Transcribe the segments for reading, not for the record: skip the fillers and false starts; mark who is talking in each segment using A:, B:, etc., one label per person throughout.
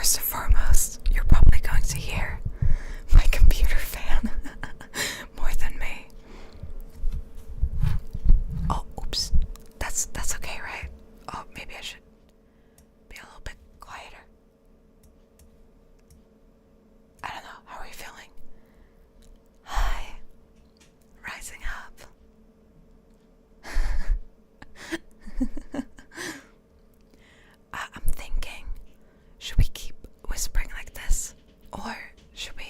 A: First and foremost, you're probably going to hear my computer fan more than me. Oh, oops. That's okay, right? Oh, maybe I should be a little bit quieter. I don't know. How are you feeling? Hi. Rising up. I'm thinking, should we keep whispering like this? Or should we...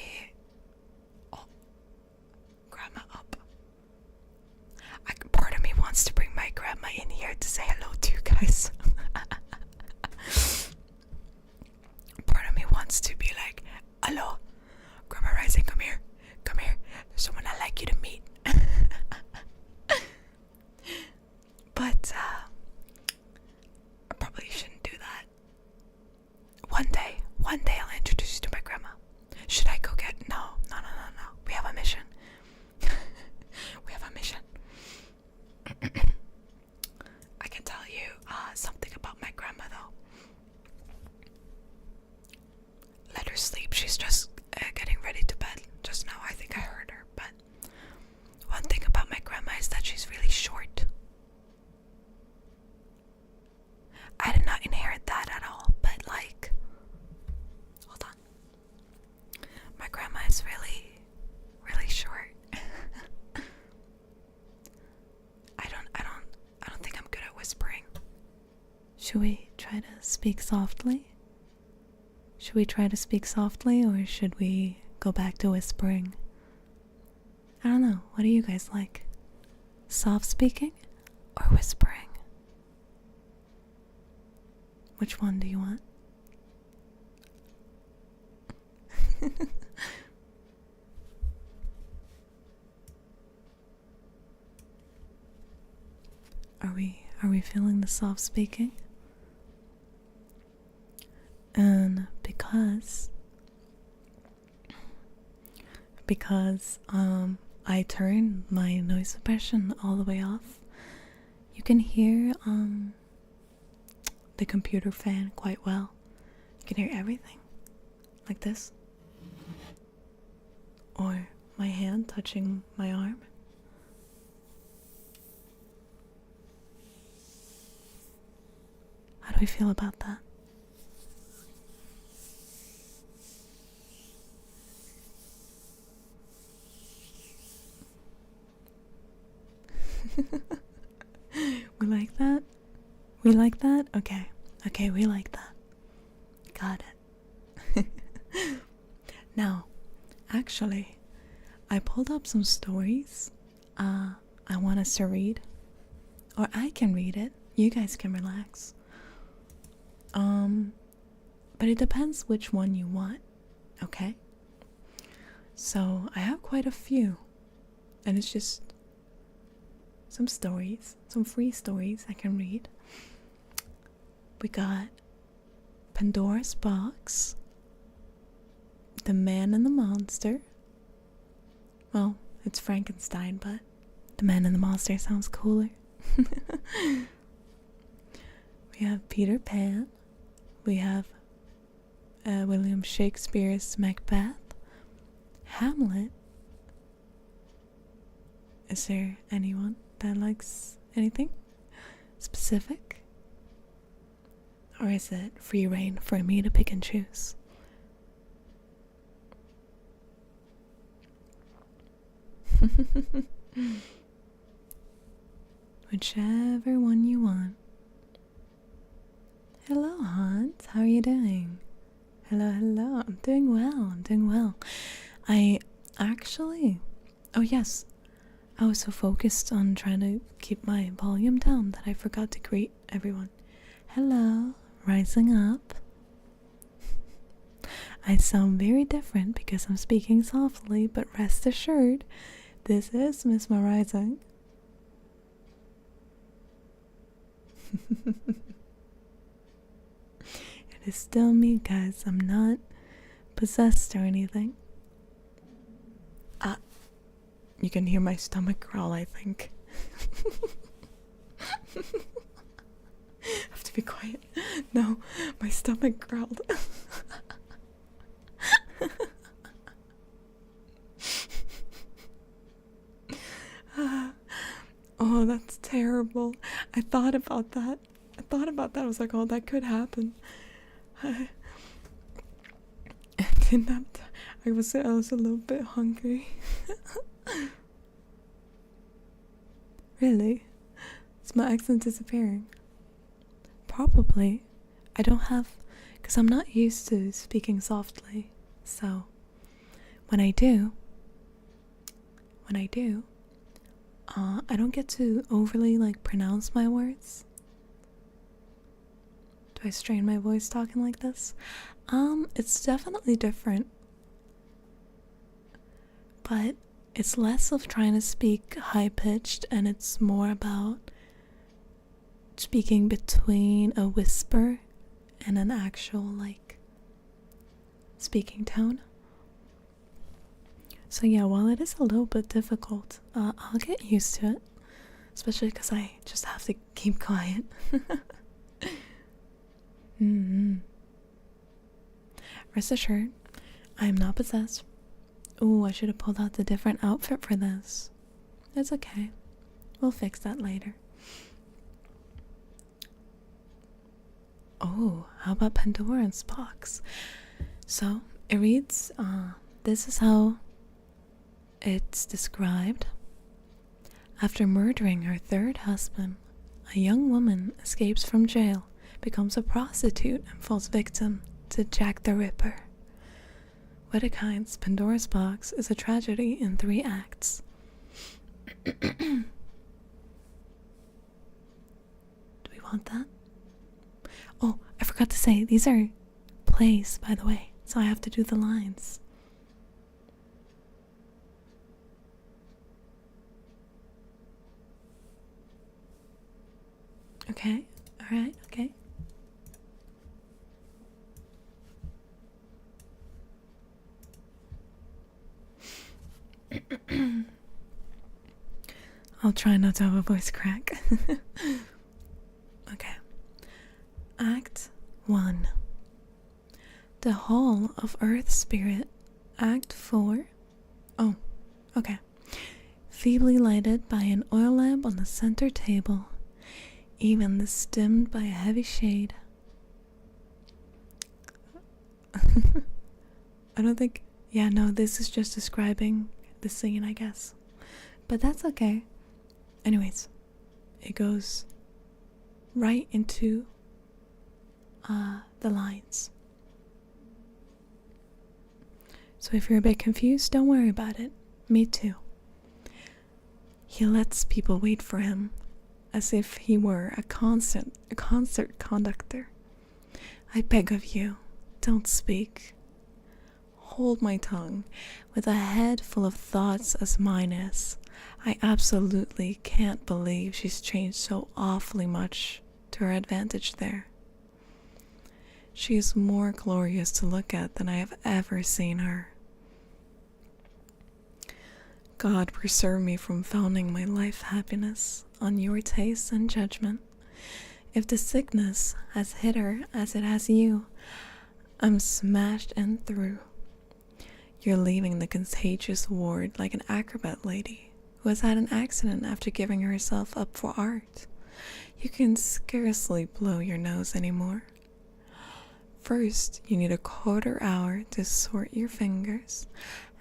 A: Oh, grandma up. Part of me wants to bring my grandma in here to say hello to you guys. Part of me wants to be like, hello, Grandma Ryzing, come here. Come here. There's someone I'd like you to meet. But, I probably shouldn't do that. One day I'll introduce you to my grandma. Should I go get... No. We have a mission. We have a mission. I can tell you something about my grandma though. Let her sleep. She's just getting ready to bed. Just now I think I heard her. But one thing about my grandma is that she's really short. I did not inherit that at all, but like, hold on. My grandma is really, really short. I don't think I'm good at whispering. Should we try to speak softly? Should we try to speak softly, or should we go back to whispering? I don't know. What do you guys like? Soft speaking or whispering? Which one do you want? Are we feeling the soft speaking? And because I turned my noise suppression all the way off, you can hear the computer fan quite well. You can hear everything, like this, or my hand touching my arm. How do we feel about that? We like that? We like that? Okay, we like that. Got it. Now, actually, I pulled up some stories I want us to read. Or I can read it. You guys can relax. But it depends which one you want, okay? So, I have quite a few. And it's just some stories, some free stories I can read. We got Pandora's Box, The Man and the Monster. Well, it's Frankenstein, but The Man and the Monster sounds cooler. We have Peter Pan. We have William Shakespeare's Macbeth. Hamlet. Is there anyone that likes anything specific? Or is it free reign for me to pick and choose? Whichever one you want. Hello, Hans. How are you doing? Hello. I'm doing well. I actually... Oh, yes. I was so focused on trying to keep my volume down that I forgot to greet everyone. Hello, rising up. I sound very different because I'm speaking softly, but rest assured, this is Miss Ryzing. It is still me, guys. I'm not possessed or anything. You can hear my stomach growl, I think. I have to be quiet. No, my stomach growled. possible. I thought about that. I was like, oh, that could happen. I didn't have to, I was a little bit hungry. Really? Is my accent disappearing? Probably. I don't have, because I'm not used to speaking softly. So, when I do, I don't get to overly like pronounce my words. Do I strain my voice talking like this? It's definitely different. But it's less of trying to speak high-pitched and it's more about speaking between a whisper and an actual like speaking tone. So yeah, while it is a little bit difficult, I'll get used to it, especially because I just have to keep quiet. Rest assured, I am not possessed. Ooh, I should have pulled out the different outfit for this. It's okay. We'll fix that later. Oh, how about Pandora's box? So, it reads, this is how it's described. After murdering her third husband, a young woman escapes from jail, becomes a prostitute, and falls victim to Jack the Ripper. Wedekind's Pandora's Box is a tragedy in 3 acts. Do we want that? Oh, I forgot to say, these are plays, by the way, so I have to do the lines. Okay, alright, okay. I'll try not to have a voice crack. Okay. Act 1. The Hall of Earth Spirit. Act 4. Oh, okay. Feebly lighted by an oil lamp on the center table. Even this dimmed by a heavy shade. I don't think... Yeah, no, this is just describing the scene, I guess. But that's okay. Anyways, it goes right into the lines. So if you're a bit confused, don't worry about it. Me too. He lets people wait for him, as if he were a concert conductor. I beg of you, don't speak. Hold my tongue. With a head full of thoughts as mine is, I absolutely can't believe she's changed so awfully much to her advantage there. She is more glorious to look at than I have ever seen her. God preserve me from founding my life happiness on your taste and judgment. If the sickness has hit her as it has you, I'm smashed and through. You're leaving the contagious ward like an acrobat lady who has had an accident after giving herself up for art. You can scarcely blow your nose anymore. First, you need a quarter hour to sort your fingers,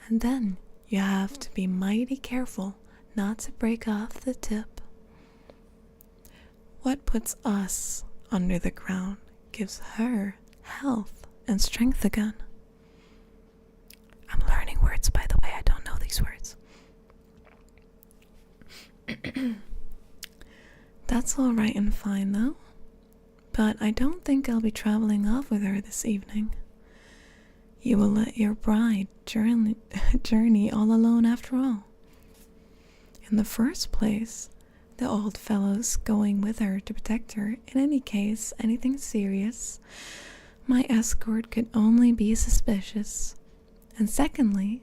A: and then you have to be mighty careful not to break off the tip. What puts us under the ground gives her health and strength again. I'm learning words, by the way. I don't know these words. That's all right and fine, though. But I don't think I'll be traveling off with her this evening. You will let your bride journey all alone after all. In the first place, the old fellow's going with her to protect her in any case, anything serious. My escort could only be suspicious. And secondly,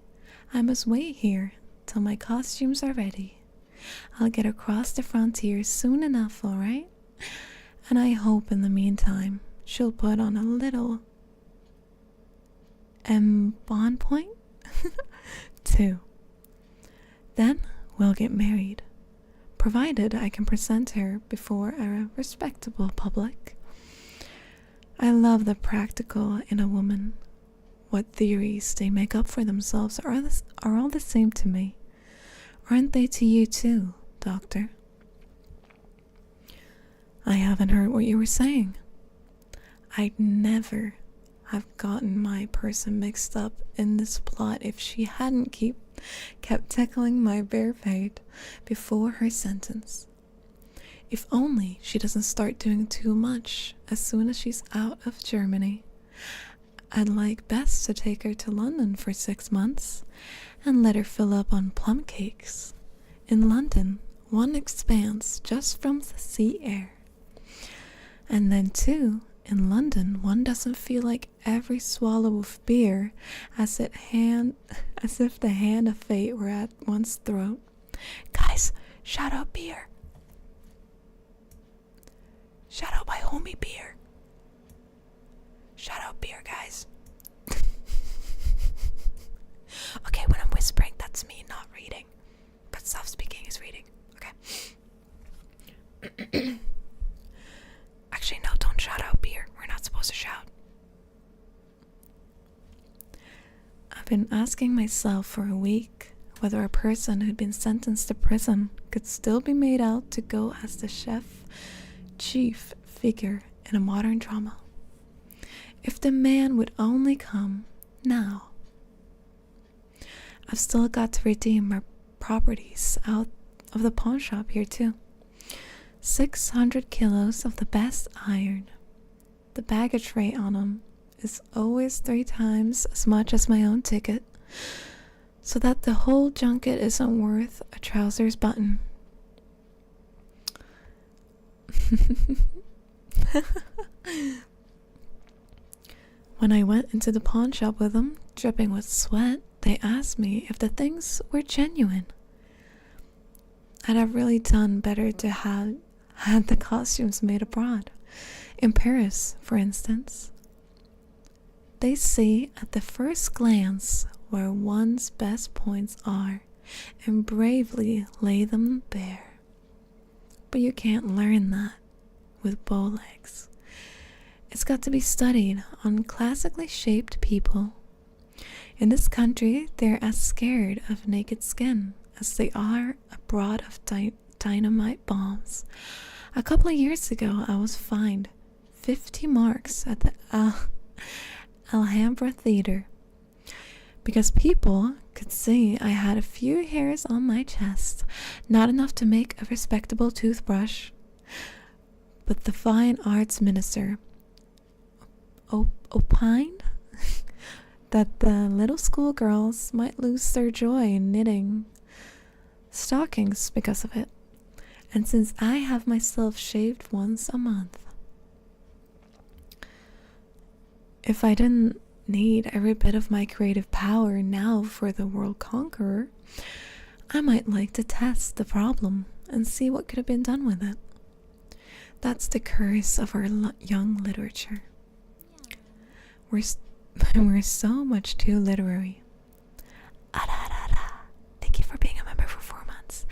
A: I must wait here till my costumes are ready. I'll get across the frontier soon enough, all right? And I hope in the meantime she'll put on a little bon point too. Then we'll get married. provided I can present her before a respectable public. I love the practical in a woman. What theories they make up for themselves are all the same to me. Aren't they to you too, Doctor? I haven't heard what you were saying. I'd never have gotten my person mixed up in this plot if she hadn't kept tickling my bare fate before her sentence. If only she doesn't start doing too much as soon as she's out of Germany. I'd like best to take her to London for 6 months and let her fill up on plum cakes. In London, one expands just from the sea air. And then too, in London, one doesn't feel like every swallow of beer as if the hand of fate were at one's throat. Guys, shout out beer. Shout out my homie beer. Shout out beer, guys. Okay, when I'm whispering, that's me not reading. But soft speaking is reading. Okay. Actually, no, don't shout out beer. We're not supposed to shout. I've been asking myself for a week whether a person who'd been sentenced to prison could still be made out to go as the chief figure in a modern drama. If the man would only come now. I've still got to redeem my properties out of the pawn shop here too. 600 kilos of the best iron. The baggage rate on them is always 3 times as much as my own ticket, so that the whole junket isn't worth a trouser's button. When I went into the pawn shop with them, dripping with sweat, they asked me if the things were genuine. I'd have really done better to have had the costumes made abroad, in Paris, for instance. They see at the first glance where one's best points are and bravely lay them bare. But you can't learn that with bow legs. It's got to be studied on classically shaped people. In this country, they're as scared of naked skin as they are abroad of dynamite bombs. A couple of years ago, I was fined 50 marks at the Alhambra Theater because people could see I had a few hairs on my chest, not enough to make a respectable toothbrush. But the fine arts minister opined that the little schoolgirls might lose their joy in knitting stockings because of it. And since I have myself shaved once a month, if I didn't need every bit of my creative power now for the world conqueror, I might like to test the problem and see what could have been done with it. That's the curse of our young literature. We're so much too literary. Thank you for being a member for 4 months.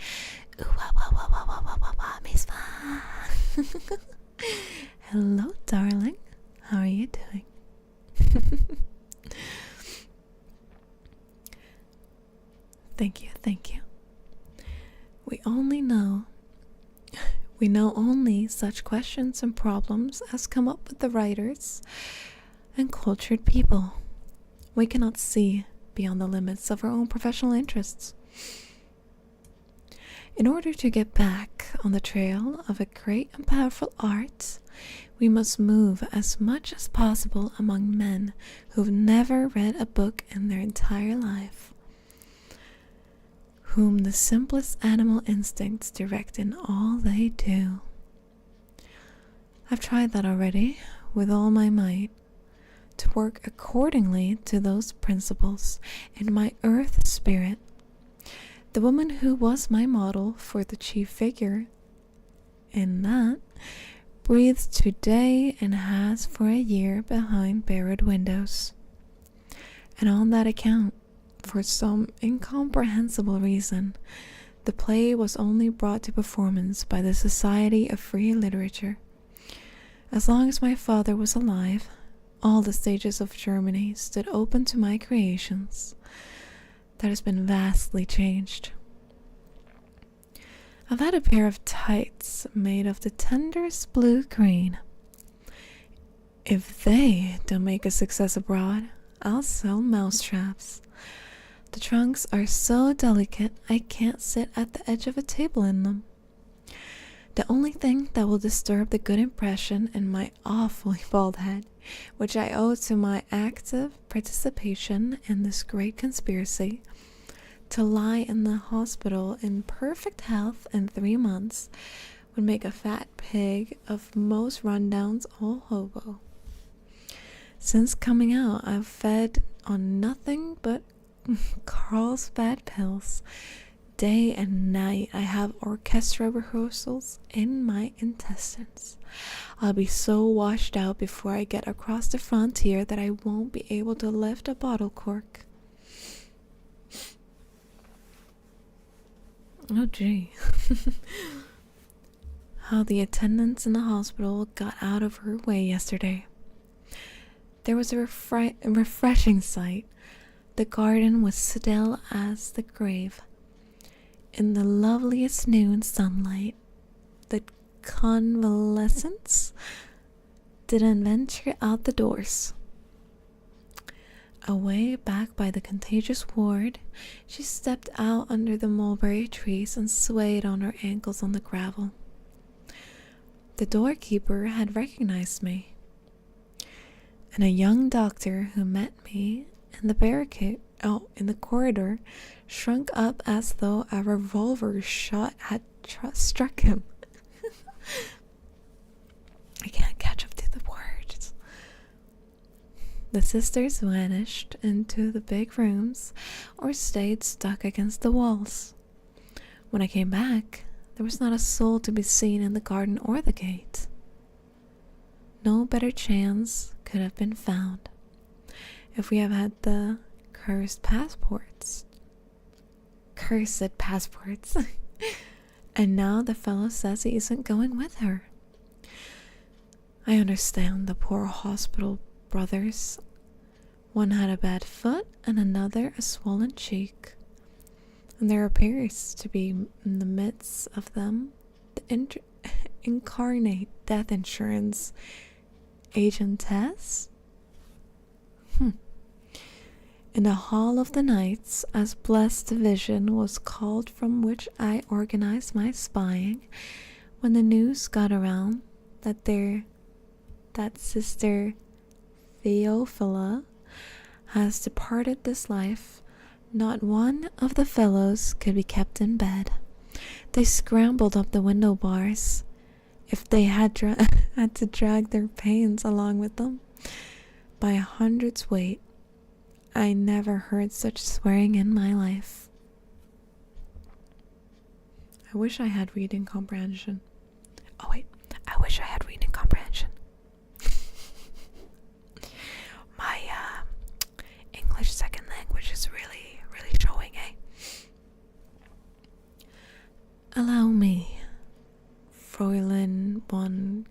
A: Hello, darling. How are you doing? Thank you. We know only such questions and problems as come up with the writers and cultured people. We cannot see beyond the limits of our own professional interests. In order to get back on the trail of a great and powerful art, we must move as much as possible among men who've never read a book in their entire life, whom the simplest animal instincts direct in all they do. I've tried that already with all my might, to work accordingly to those principles in my earth spirit. The woman who was my model for the chief figure in that breathes today and has for a year behind barred windows. And on that account, for some incomprehensible reason, The play was only brought to performance by the Society of Free Literature. As long as my father was alive, all the stages of Germany stood open to my creations. That has been vastly changed. I've had a pair of tights made of the tenderest blue green. If they don't make a success abroad, I'll sell mousetraps. The trunks are so delicate I can't sit at the edge of a table in them. The only thing that will disturb the good impression in my awfully bald head, which I owe to my active participation in this great conspiracy, to lie in the hospital in perfect health in 3 months, would make a fat pig of most rundowns old hobo. Since coming out, I've fed on nothing but Carlsbad pills. Day and night I have orchestra rehearsals in my intestines. I'll be so washed out before I get across the frontier that I won't be able to lift a bottle cork. Oh gee. How the attendants in the hospital got out of her way yesterday. There was a refreshing sight. The garden was still as the grave. In the loveliest noon sunlight, the convalescents didn't venture out the doors. Away back by the contagious ward, she stepped out under the mulberry trees and swayed on her ankles on the gravel. The doorkeeper had recognized me, and a young doctor who met me in the corridor shrunk up as though a revolver shot had struck him. I can't catch up to the words. The sisters vanished into the big rooms or stayed stuck against the walls. When I came back, there was not a soul to be seen in the garden or the gate. No better chance could have been found if we have had the cursed passports. And now the fellow says he isn't going with her. I understand the poor hospital brothers. One had a bad foot and another a swollen cheek. And there appears to be in the midst of them the incarnate death insurance agentess. In the hall of the knights, as blessed division was called from which I organized my spying, when the news got around that sister Theophila has departed this life, not one of the fellows could be kept in bed. They scrambled up the window bars, if they had had to drag their pains along with them, by 100's weight. I never heard such swearing in my life. I wish I had reading comprehension. Oh wait, I wish I had reading comprehension. My English second language is really, really showing, eh? Allow me, Fräulein von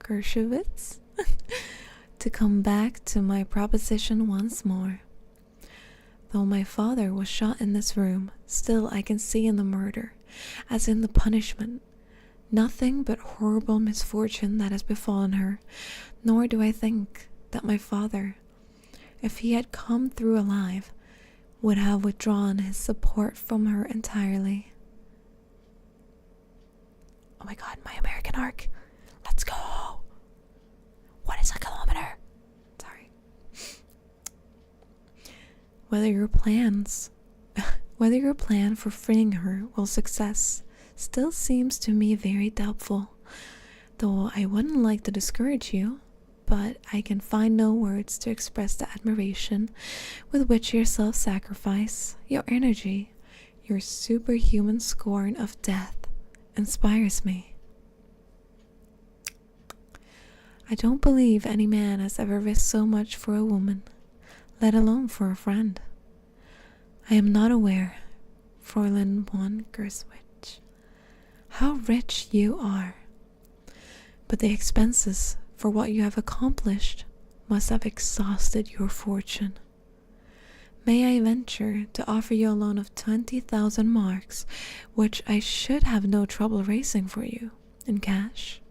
A: Gershowitz, to come back to my proposition once more. Though my father was shot in this room, still I can see in the murder, as in the punishment, nothing but horrible misfortune that has befallen her, nor do I think that my father, if he had come through alive, would have withdrawn his support from her entirely. Oh my god, my American arc. Let's go. What is a kilometer? Sorry. Whether your plan for freeing her will success still seems to me very doubtful, though I wouldn't like to discourage you, but I can find no words to express the admiration with which your self-sacrifice, your energy, your superhuman scorn of death inspires me. I don't believe any man has ever risked so much for a woman, let alone for a friend. I am not aware, Fräulein von Gerswich. How rich you are! But the expenses for what you have accomplished must have exhausted your fortune. May I venture to offer you a loan of 20,000 marks, which I should have no trouble raising for you in cash?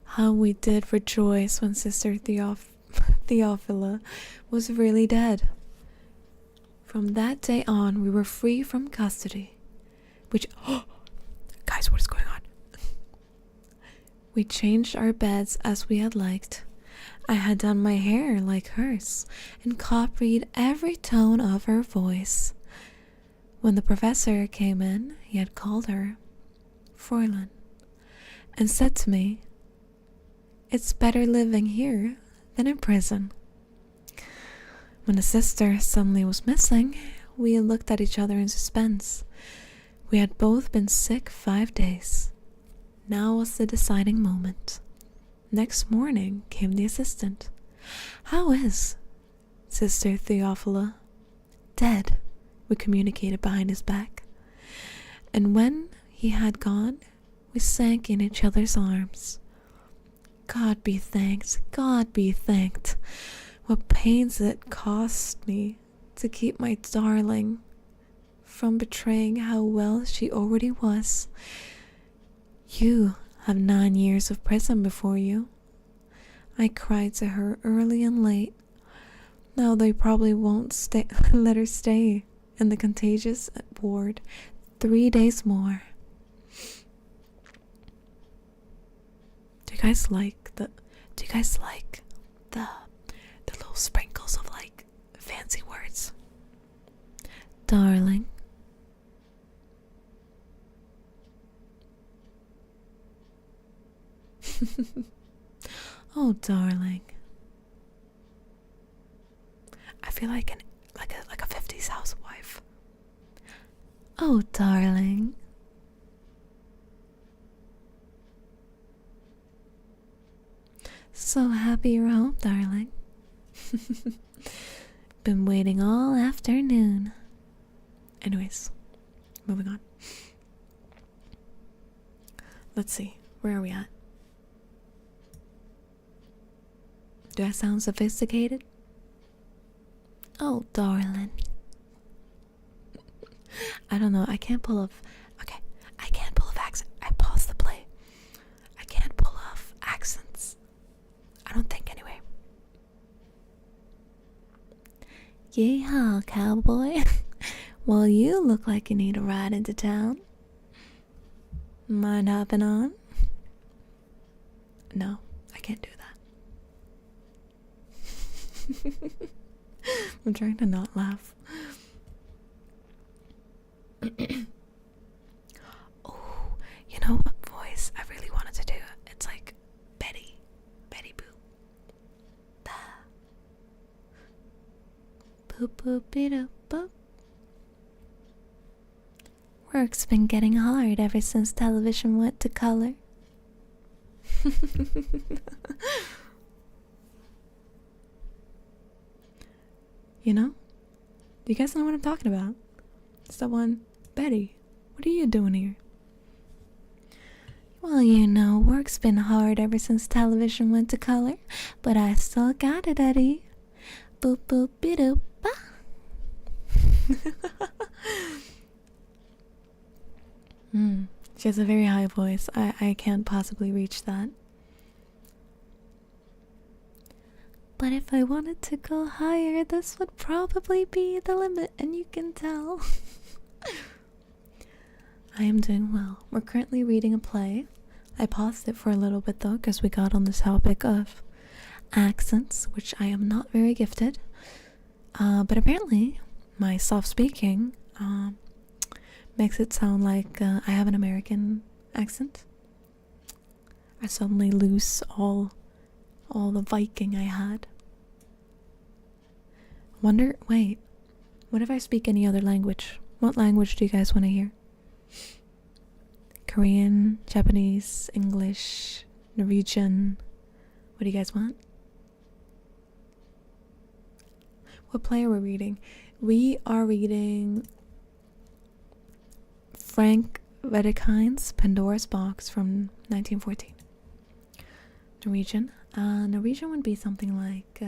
A: How we did rejoice when Sister Theophila was really dead. From that day on, we were free from custody, which... Guys, what is going on? We changed our beds as we had liked. I had done my hair like hers and copied every tone of her voice. When the professor came in, he had called her Fräulein and said to me, "It's better living here than in prison." When the sister suddenly was missing, we looked at each other in suspense. We had both been sick 5 days. Now was the deciding moment. Next morning came the assistant. "How is Sister Theophila?" "Dead," we communicated behind his back. And when he had gone, we sank in each other's arms. God be thanked, God be thanked. What pains it cost me to keep my darling from betraying how well she already was. You have 9 years of prison before you. I cried to her early and late. Now they probably won't let her stay in the contagious ward 3 days more. Do you guys like the little sprinkles of like fancy words? Darling. Oh, darling. I feel like a 50s housewife. Oh, darling. So happy you're home, darling. Been waiting all afternoon. Anyways, moving on. Let's see, where are we at? Do I sound sophisticated? Oh, darling. I don't know, I can't pull off... Okay, I can't pull off accent. I paused the play. I can't pull off accents. I don't think, anyway. Yeehaw, cowboy. Well, you look like you need a ride into town. Mind hopping on? No, I can't do that. I'm trying to not laugh. Oh, you know what voice I really wanted to do? It's like Betty Boo. Boop boop beep boop. Work's been getting hard ever since television went to color. You know? Do you guys know what I'm talking about? It's the one, Betty, what are you doing here? Well, you know, work's been hard ever since television went to color, but I still got it, Eddie. Boop boop be-doop ba. She has a very high voice. I can't possibly reach that. But if I wanted to go higher, this would probably be the limit, and you can tell. I am doing well. We're currently reading a play. I paused it for a little bit though, because we got on the topic of accents, which I am not very gifted. But apparently, my soft speaking makes it sound like I have an American accent. I suddenly lose all the Viking I had. Wait, what if I speak any other language? What language do you guys want to hear? Korean, Japanese, English, Norwegian. What do you guys want? What play are we reading? We are reading Frank Wedekind's Pandora's Box from 1914. Norwegian. Norwegian would be something like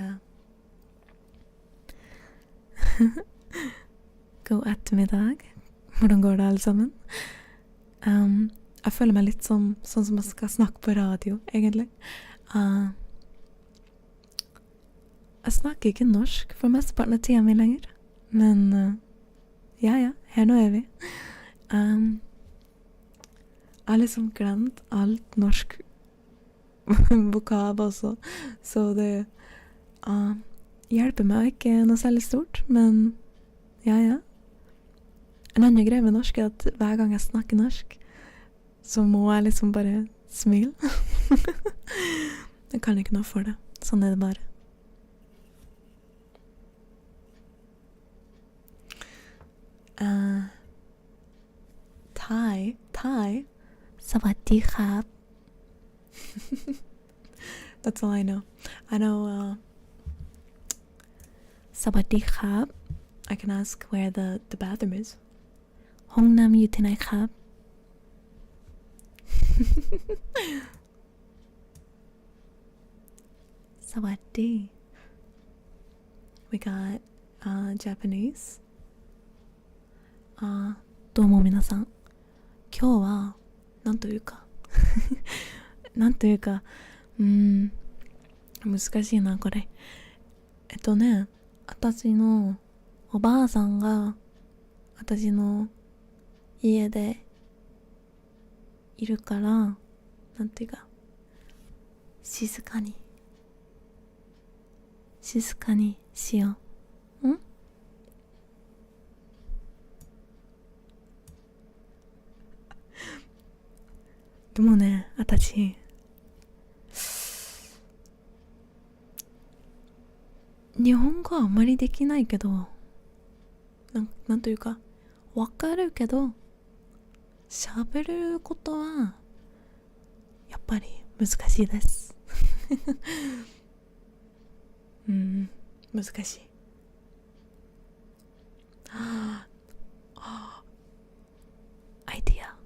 A: God ettermiddag. Hvordan går det alle sammen? Jeg føler meg litt sånn som jeg skal snakke på radio, egentlig. Jeg snakker ikke norsk for mesteparten av tiden min lenger. Men ja, her nå er vi. Jeg har liksom glemt alt norsk vokab også, så det hjelper meg ikke noe særlig stort, men ja. En annen greie med norsk er at hver gang jeg snakker norsk, så må jeg liksom bare smile. Jeg kan ikke noe for det. Sånn er det bare. Thai. Savati khab. That's all I know. I know Savati khab. I can ask where the bathroom is. Hongnam yutinai khab. Sawadi. We got Japanese. どうも皆さん。今日はなんというか難しいなこれ。私のおばあさんが私の家でいるから、なんていうか静かにしよう。でもね、私日本語はあんまりできないけど、なんというかわかるけど喋ることはやっぱり難しいです。難しい。アイディア。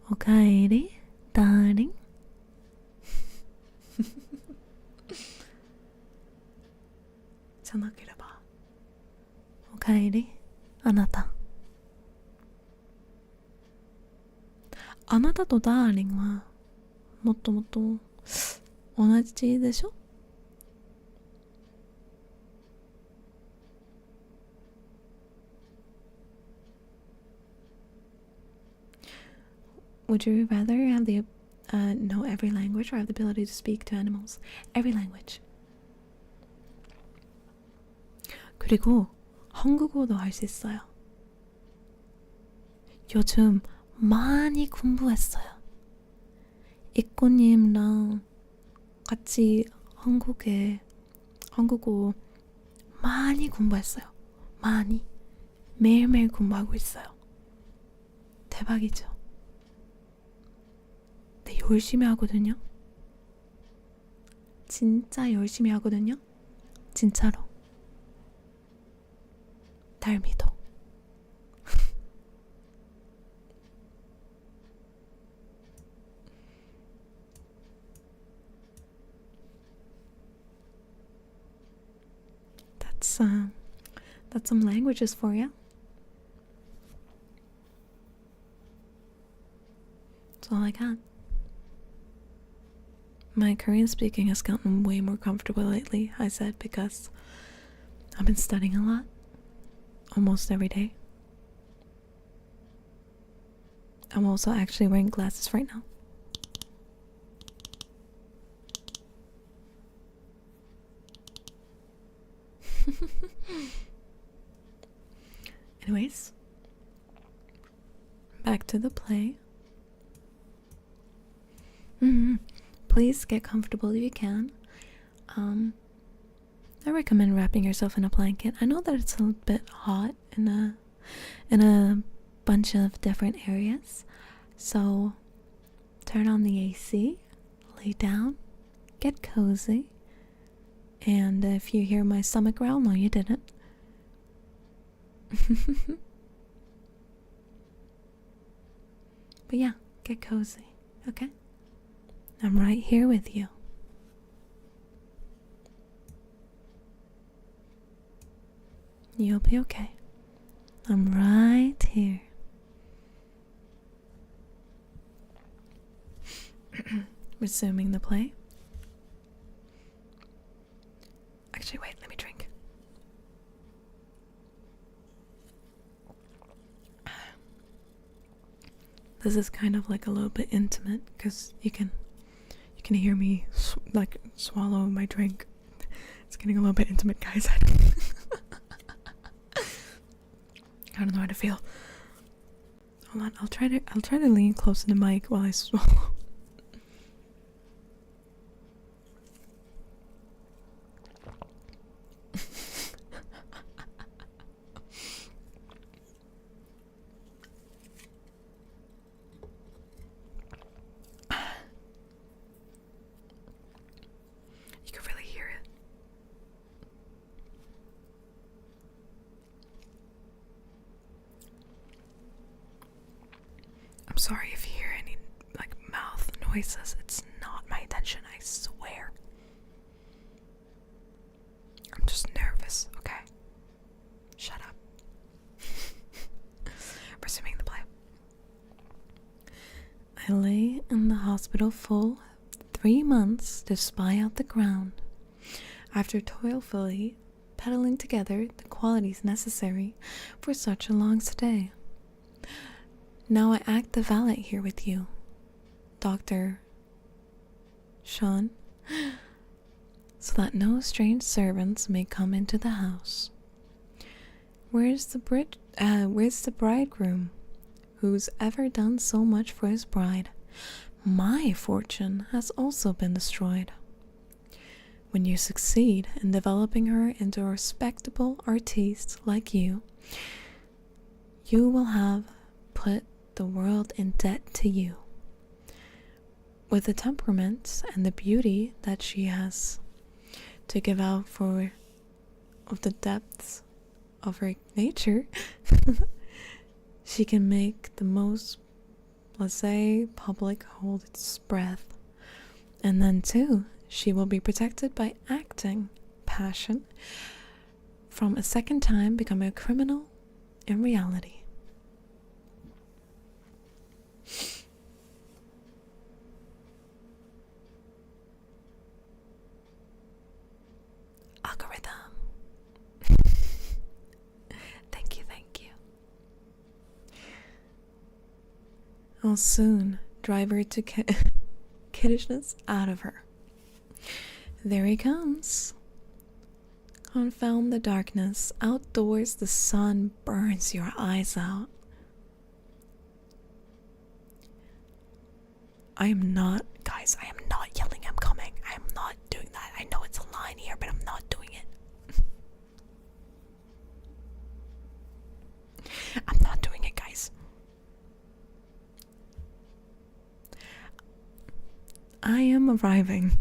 A: おかえり、ダーリン。じゃなければ、おかえり、あなた。あなたとダーリンはもっともっと同じでしょ？Would you rather have the know every language or have the ability to speak to animals? Every language. 그리고 한국어도 할 수 있어요. 요즘 많이 공부했어요. 이꼬님랑 같이 한국어 많이 공부했어요. 많이. 매일매일 공부하고 있어요. 대박이죠. 네, 열심히 하거든요. 진짜 열심히 하거든요. 진짜로. 날 믿어. That's some languages for you. That's all I got. My Korean speaking has gotten way more comfortable lately, I said, because I've been studying a lot. Almost every day. I'm also actually wearing glasses right now. Anyways, back to the play. Please get comfortable if you can. I recommend wrapping yourself in a blanket. I know that it's a bit hot in a bunch of different areas, so turn on the AC, lay down, get cozy, And if you hear my stomach growl, no, you didn't. But yeah, get cozy, okay? I'm right here with you. You'll be okay. I'm right here. Resuming the play. Actually, wait, let me drink. This is kind of like a little bit intimate because you can hear me swallow my drink. It's getting a little bit intimate, guys. I don't know how to feel. Hold on, I'll try to lean close to the mic while I swallow. You can really hear it. I'm sorry if you hear any mouth noises. It's not my intention, I swear. I'm just nervous, okay? Shut up. Resuming the play. I lay in the hospital full 3 months to spy out the ground. After toilfully peddling together the qualities necessary for such a long stay. Now I act the valet here with you, Dr. Sean, so that no strange servants may come into the house. Where's the bridegroom, who's ever done so much for his bride? My fortune has also been destroyed. When you succeed in developing her into a respectable artiste like you, you will have put the world in debt to you. With the temperament and the beauty that she has to give out of the depths of her nature, she can make the most blasé public hold its breath. And then too, she will be protected by acting passion from a second time becoming a criminal in reality. Algorithm. Thank you. I'll soon drive her to kiddishness out of her. There he comes. Confound the darkness. Outdoors the sun burns your eyes out. I am not yelling I'm coming. I am not doing that. I know it's a line here, but I'm not doing it. I'm not doing it, guys. I am arriving.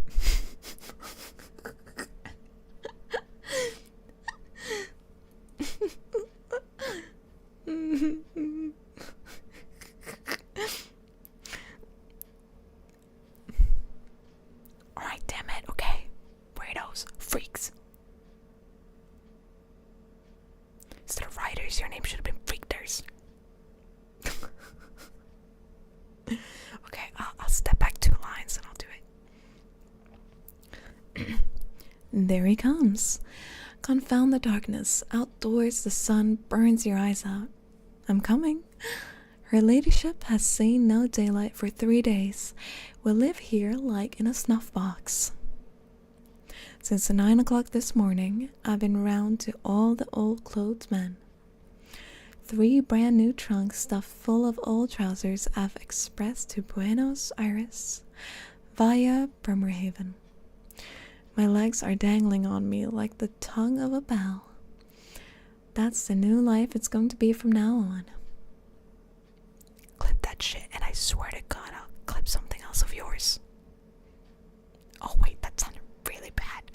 A: Alright, damn it, okay. Weirdos, freaks. Instead of Ryders, your name should have been Freakers. Okay, I'll step back 2 lines and I'll do it. There he comes. Confound the darkness. Outdoors the sun burns your eyes out. I'm coming. Her ladyship has seen no daylight for 3 days. We'll live here like in a snuff box. Since 9 o'clock this morning, I've been round to all the old clothes men. 3 brand new trunks stuffed full of old trousers I've expressed to Buenos Aires via Bremerhaven. My legs are dangling on me like the tongue of a bell. That's the new life it's going to be from now on. Clip that shit, and I swear to God, I'll clip something else of yours. Oh wait, that sounded really bad.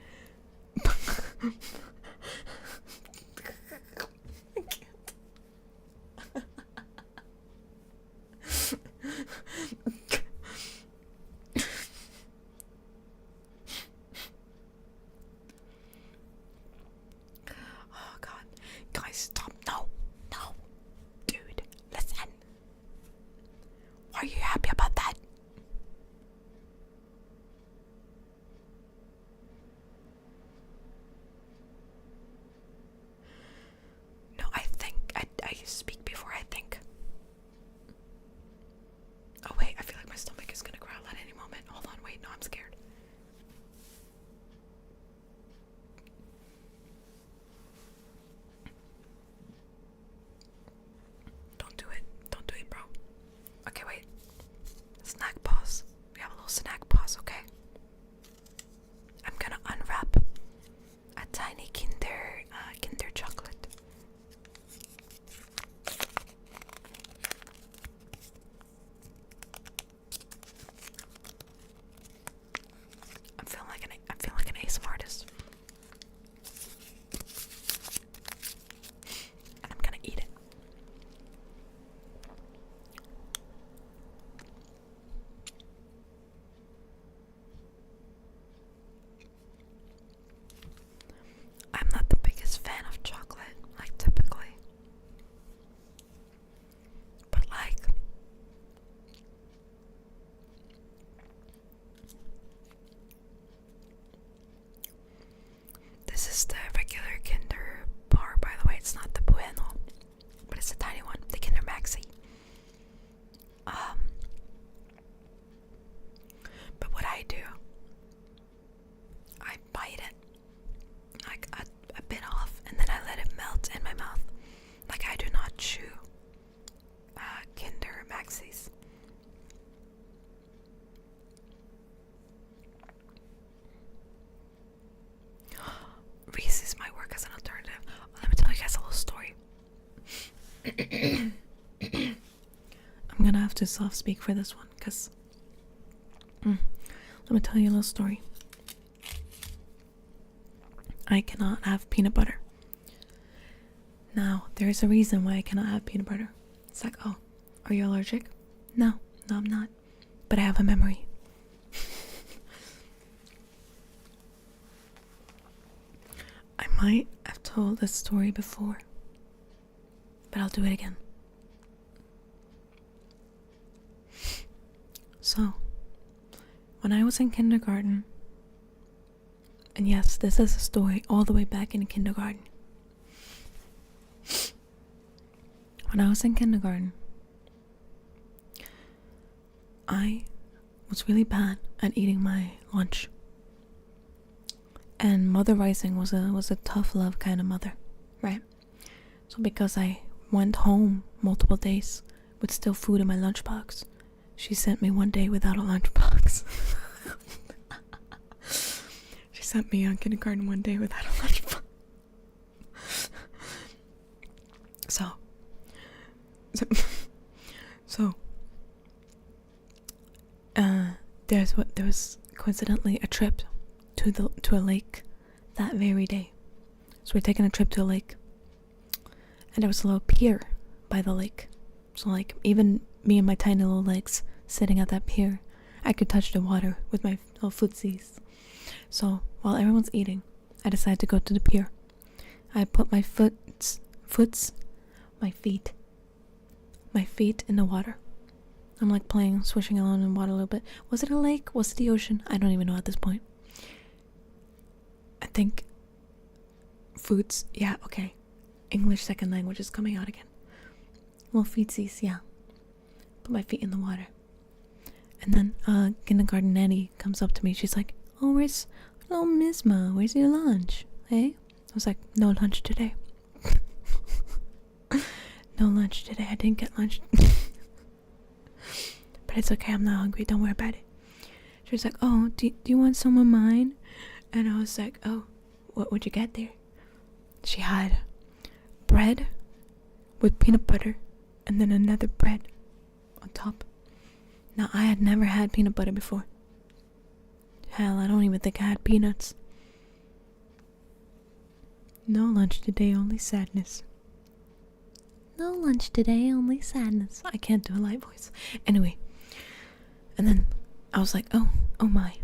A: I do? I bite it. Like a bit off, and then I let it melt in my mouth. Like, I do not chew Kinder Maxis. Reese's might work as an alternative. Let me tell you guys a little story. I'm gonna have to soft speak for this one, because let me tell you a little story. I cannot have peanut butter. Now, there is a reason why I cannot have peanut butter. It's like, oh, are you allergic? No, I'm not. But I have a memory. I might have told this story before, but I'll do it again. So, when I was in kindergarten, and yes, this is a story all the way back in kindergarten. When I was in kindergarten, I was really bad at eating my lunch. And Mother Ryzing was a tough love kind of mother, right? So because I went home multiple days with still food in my lunchbox, she sent me one day without a lunchbox. She sent me on kindergarten one day without a lunchbox. There was coincidentally a trip to a lake that very day. So we're taking a trip to a lake, and there was a little pier by the lake. So like, even me and my tiny little legs sitting at that pier, I could touch the water with my little footsies. So while everyone's eating, I decided to go to the pier. I put my feet in the water. I'm like playing, swishing along in the water a little bit. Was it a lake? Was it the ocean? I don't even know at this point. I think foods, yeah, okay. English second language is coming out again. Little feetsies, yeah. Put my feet in the water. And then kindergarten nanny comes up to me. She's like, oh, Miss Ma, where's your lunch? Hey? I was like, no lunch today. No lunch today. I didn't get lunch. But it's okay, I'm not hungry, don't worry about it. She was like, oh, do you want some of mine? And I was like, oh, what would you get there? She had bread with peanut butter and then another bread on top. Now, I had never had peanut butter before. Hell, I don't even think I had peanuts. No lunch today, only sadness. No lunch today, only sadness. I can't do a light voice. Anyway. And then I was like, oh my.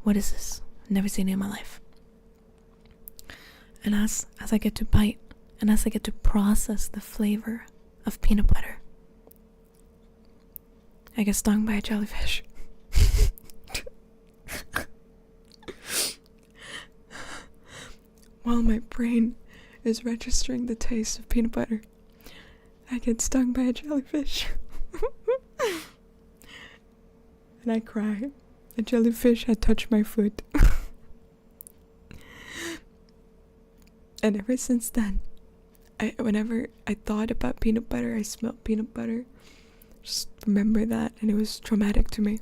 A: What is this? Never seen it in my life. And as I get to bite, and as I get to process the flavor of peanut butter, I get stung by a jellyfish. While my brain is registering the taste of peanut butter, I get stung by a jellyfish. And I cry. A jellyfish had touched my foot. And ever since then, whenever I thought about peanut butter, I smelled peanut butter. Just remember that, and it was traumatic to me.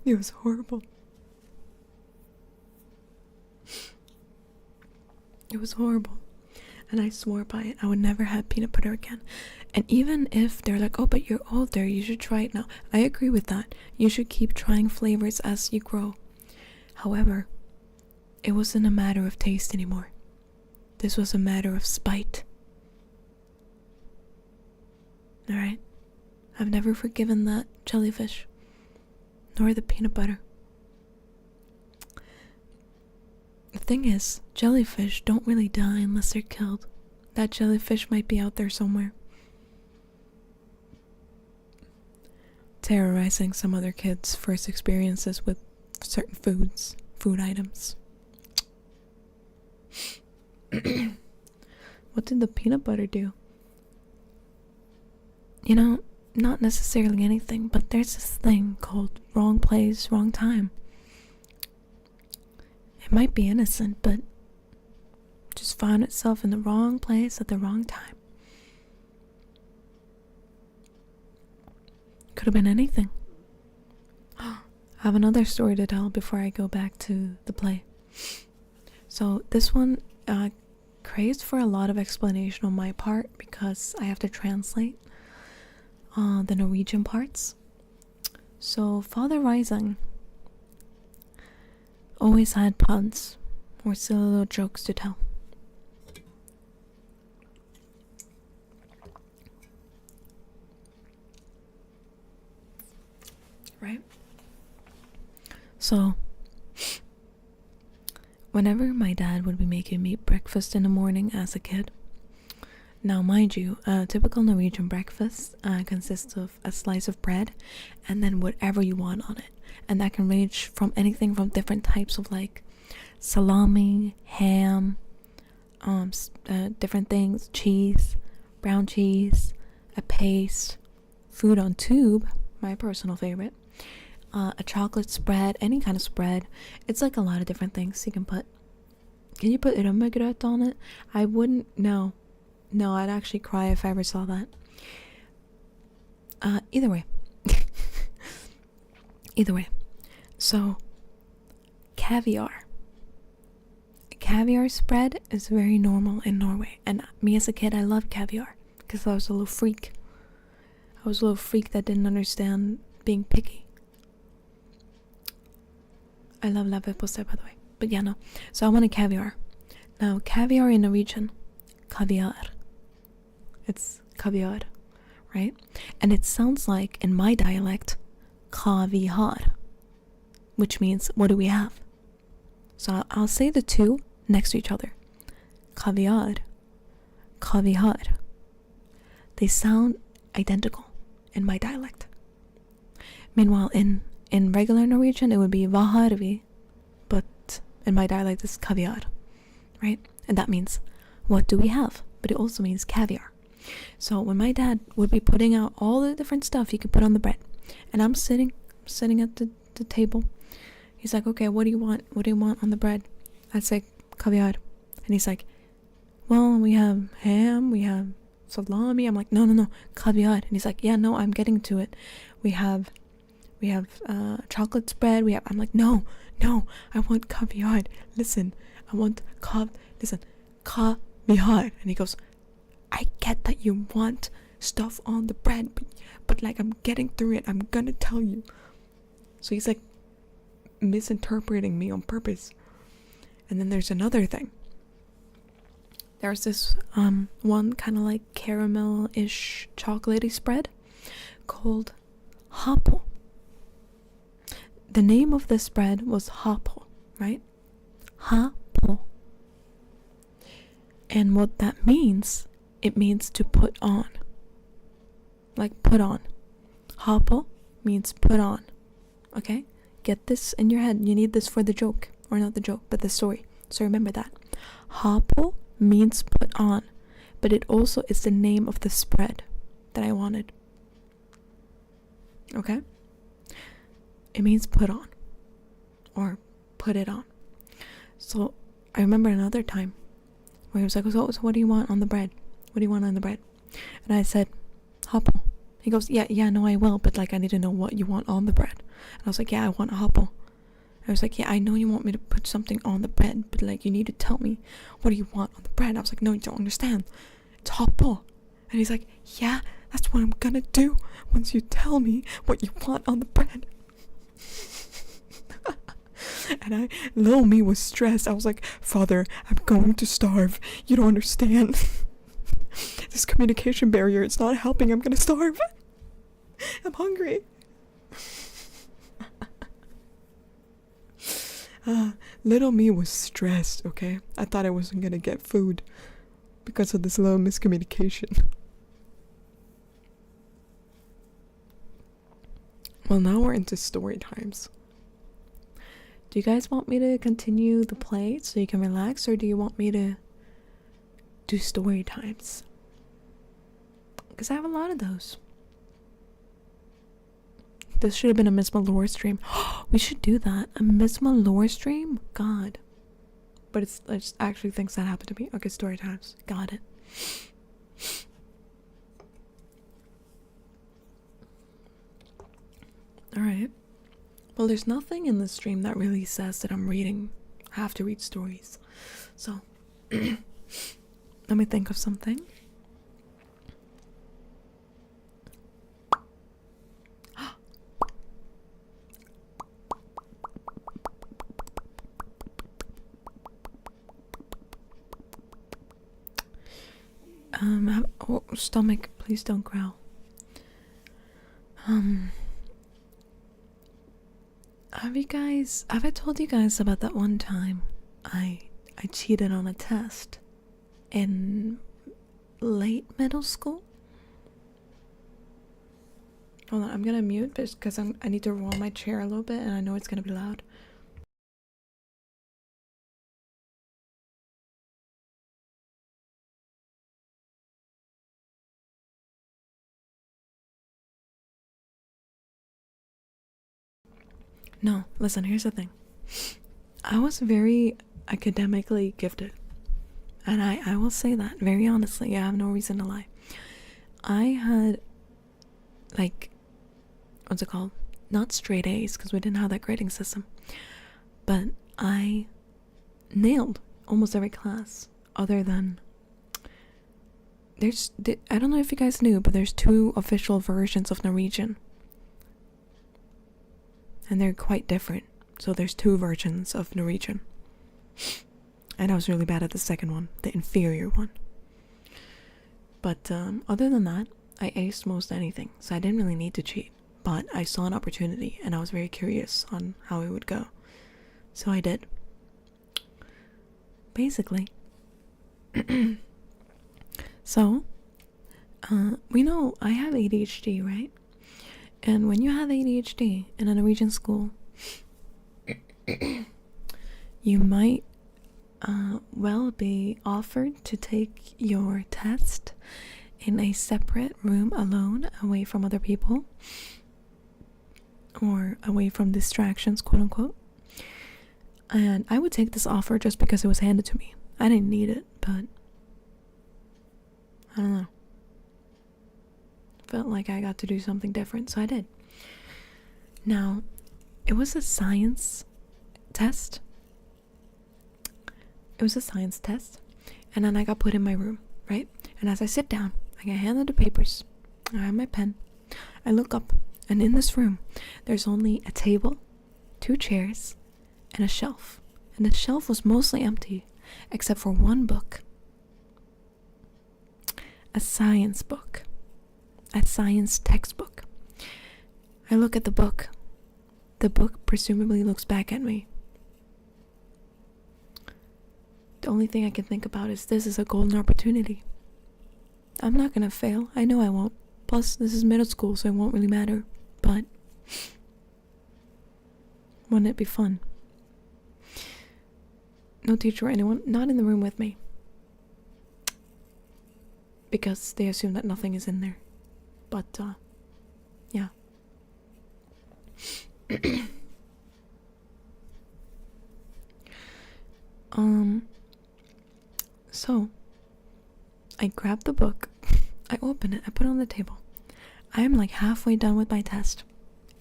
A: It was horrible. It was horrible. And I swore by it. I would never have peanut butter again. And even if they're like, oh, but you're older, you should try it now. I agree with that. You should keep trying flavors as you grow. However, it wasn't a matter of taste anymore. This was a matter of spite. Alright? I've never forgiven that jellyfish. Nor the peanut butter. The thing is, jellyfish don't really die unless they're killed. That jellyfish might be out there somewhere, terrorizing some other kids' first experiences with certain food items. What did the peanut butter do? You know, not necessarily anything, but there's this thing called wrong place, wrong time. It might be innocent, but just found itself in the wrong place at the wrong time. Could have been anything. I have another story to tell before I go back to the play. So this one craves for a lot of explanation on my part because I have to translate the Norwegian parts. So Father Ryzing always had puns or silly little jokes to tell. Right? So whenever my dad would be making me breakfast in the morning as a kid, now mind you, a typical Norwegian breakfast consists of a slice of bread and then whatever you want on it. And that can range from anything from different types of like salami, ham, different things, cheese, brown cheese, a paste, food on tube, my personal favorite, a chocolate spread, any kind of spread. It's like a lot of different things you can put. Can you put rømmegrøt on it? I wouldn't. No, I'd actually cry if I ever saw that. Either way. So caviar spread is very normal in Norway, and me as a kid, I loved caviar because I was a little freak. That didn't understand being picky. I love leverpostei, by the way. But yeah, no. So I wanted caviar. Now, caviar in Norwegian, caviar. It's caviar, right? And it sounds like, in my dialect, hva vi har, which means, what do we have? So I'll say the two next to each other. Caviar, hva vi har. They sound identical in my dialect. Meanwhile, in regular Norwegian, it would be hva har vi, but in my dialect, it's caviar, right? And that means, what do we have? But it also means caviar. So when my dad would be putting out all the different stuff he could put on the bread, and I'm sitting at the table, he's like, okay, what do you want? What do you want on the bread? I'd say caviar. And he's like, well, we have ham, we have salami. I'm like, no, caviar. And he's like, yeah, no, I'm getting to it. We have chocolate spread. I'm like, no, I want caviar. Listen, I want caviar. And he goes, I get that you want stuff on the bread, but like, I'm getting through it. I'm gonna tell you. So he's like misinterpreting me on purpose. And then there's another thing. There's this one kind of like caramel-ish chocolatey spread called happo. The name of this spread was happo, right? Happo. And what that means, it means to put on. Like put on. Happo means put on. Okay? Get this in your head. You need this for the joke. Or not the joke, but the story. So remember that. Happo means put on. But it also is the name of the spread that I wanted. Okay? It means put on. Or put it on. So I remember another time where he was like, so what do you want on the bread? What do you want on the bread? And I said, happo. He goes, yeah, no, I will, but like, I need to know what you want on the bread. And I was like, yeah, I want a happo. I was like, yeah, I know you want me to put something on the bread, but like, you need to tell me, what do you want on the bread? I was like, no, you don't understand. It's happo. And he's like, yeah, that's what I'm gonna do once you tell me what you want on the bread. And little me was stressed. I was like, Father, I'm going to starve. You don't understand. This communication barrier, it's not helping. I'm gonna starve. I'm hungry. Little me was stressed, okay? I thought I wasn't gonna get food because of this little miscommunication. Well, now we're into story times. Do you guys want me to continue the play so you can relax, or do you want me to do story times? Because I have a lot of those. this should have been a Miss Malore stream. We should do that. A Miss Malore stream? God. But I just actually thinks that happened to me. Okay, story times. Got it. Alright. Well, there's nothing in this stream that really says that I'm have to read stories. So, let me think of something. Oh, stomach, please don't growl. Have I told you guys about that one time I cheated on a test in late middle school? Hold on, I'm gonna mute because I need to roll my chair a little bit and I know it's gonna be loud. No, listen, here's the thing. I was very academically gifted. And I will say that very honestly. I have no reason to lie. I had, like, what's it called? Not straight A's, because we didn't have that grading system. But I nailed almost every class, other than... I don't know if you guys knew, but there's 2 official versions of Norwegian. And they're quite different. So there's 2 versions of Norwegian. And I was really bad at the second one, the inferior one. But other than that, I aced most anything, so I didn't really need to cheat. But I saw an opportunity, and I was very curious on how it would go. So I did. Basically. So, we know I have ADHD, right? And when you have ADHD in a Norwegian school, you might well be offered to take your test in a separate room alone, away from other people, or away from distractions, quote unquote. And I would take this offer just because it was handed to me. I didn't need it, but I don't know. Felt like I got to do something different, so I did. Now, it was a science test. It was a science test, and then I got put in my room, right? And as I sit down, I get handed the papers. I have my pen. I look up, and in this room, there's only a table, 2 chairs, and a shelf. And the shelf was mostly empty, except for one book. A science book. A science textbook. I look at the book. The book presumably looks back at me. The only thing I can think about is this is a golden opportunity. I'm not gonna fail. I know I won't. Plus, this is middle school, so it won't really matter. But wouldn't it be fun? No teacher or anyone not in the room with me. Because they assume that nothing is in there. But, yeah. So, I grab the book, I open it, I put it on the table. I am like halfway done with my test,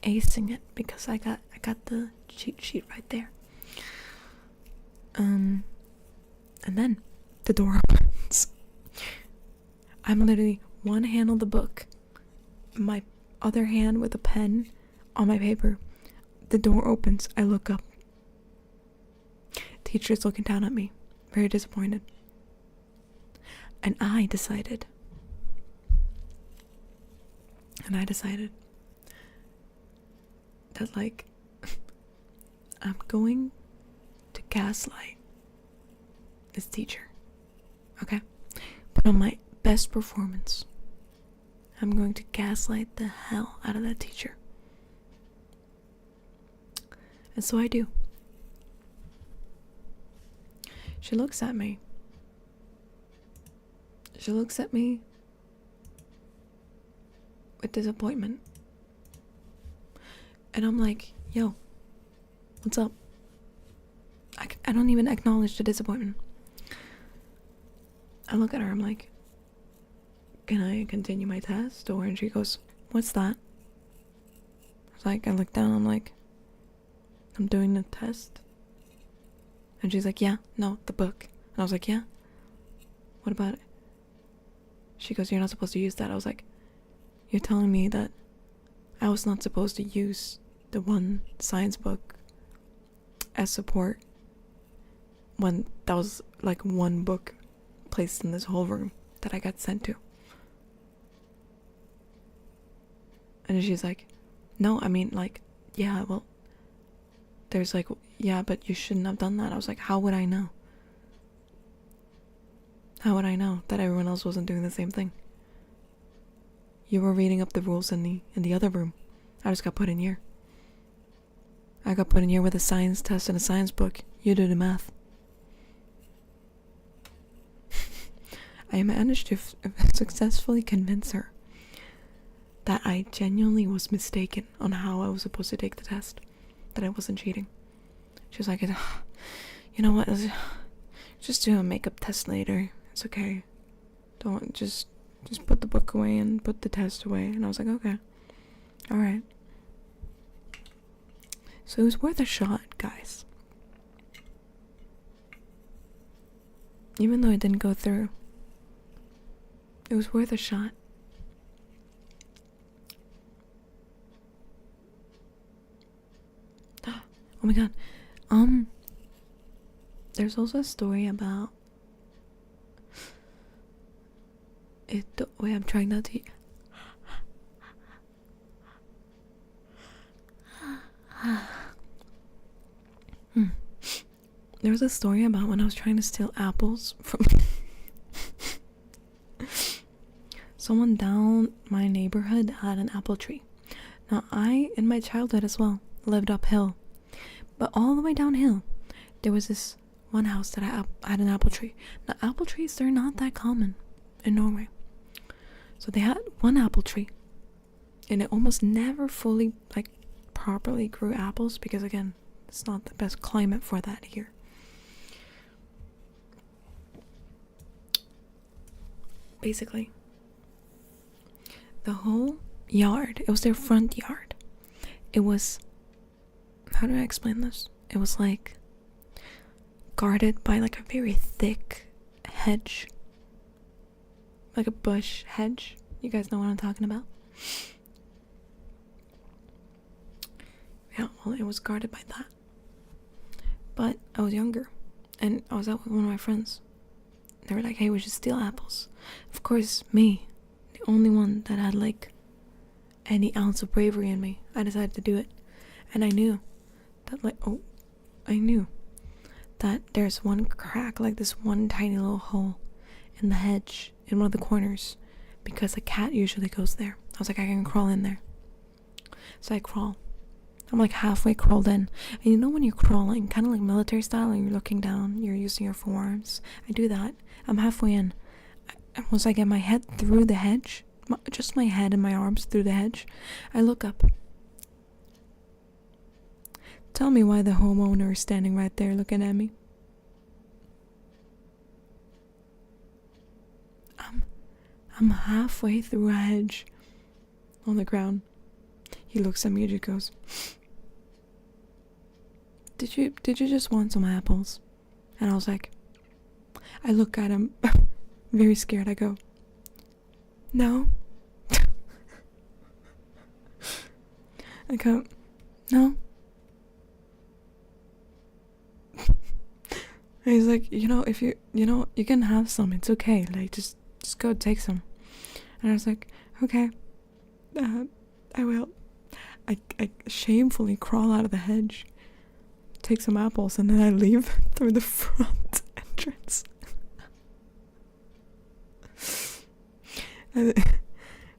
A: acing it because I got the cheat sheet right there. And then the door opens. I'm literally one hand on the book, my other hand with a pen on my paper. The door opens. I look up. Teacher's looking down at me, very disappointed. And I decided that, like, I'm going to gaslight this teacher, okay? Put on my best performance. I'm going to gaslight the hell out of that teacher. And so I do. She looks at me. She looks at me with disappointment. And I'm like, yo, what's up? I don't even acknowledge the disappointment. I look at her, I'm like, can I continue my test? Or, and she goes, what's that? I was like, I look down, I'm like, I'm doing the test. And she's like, yeah, no, the book. And I was like, yeah, what about it? She goes, you're not supposed to use that. I was like, you're telling me that I was not supposed to use the one science book as support when that was like one book placed in this whole room that I got sent to. And she's like, no, I mean, like, yeah, well, there's like, yeah, but you shouldn't have done that. I was like, how would I know? How would I know that everyone else wasn't doing the same thing? You were reading up the rules in the other room. I just got put in here. I got put in here with a science test and a science book. You do the math. I managed to successfully convince her that I genuinely was mistaken on how I was supposed to take the test. That I wasn't cheating. She was like, you know what? Just do a makeup test later. It's okay. Don't just put the book away and put the test away. And I was like, okay. Alright. So it was worth a shot, guys. Even though it didn't go through, it was worth a shot. Oh my god. There's also a story about it. Wait, I'm trying not to. There was a story about when I was trying to steal apples from someone down my neighborhood had an apple tree. Now I, in my childhood as well, lived uphill, but all the way downhill there was this one house that had an apple tree. Now apple trees, they're not that common in Norway. So they had one apple tree and it almost never fully like properly grew apples because again, it's not the best climate for that here. Basically, the whole yard, it was their front yard. It was, how do I explain this? It was like guarded by like a very thick hedge. Like a bush hedge. You guys know what I'm talking about? Yeah, well, it was guarded by that. But I was younger, and I was out with one of my friends. They were like, hey, we should steal apples. Of course, me, the only one that had like any ounce of bravery in me, I decided to do it. And I knew that there's one crack, like this one tiny little hole in the hedge in one of the corners, because a cat usually goes there. I was like, I can crawl in there. So I crawl. I'm like halfway crawled in. And you know when you're crawling, kind of like military style, and you're looking down, you're using your forearms. I do that. I'm halfway in. Once I get my head through the hedge, just my head and my arms through the hedge, I look up. Tell me why the homeowner is standing right there looking at me. I'm halfway through a hedge on the ground. He looks at me and just goes, Did you just want some apples? And I was like, I look at him very scared. I go, no. I go, no. And he's like, if you can have some, it's okay. Like, just go take some. And I was like, okay, I will. I shamefully crawl out of the hedge, take some apples, and then I leave through the front entrance.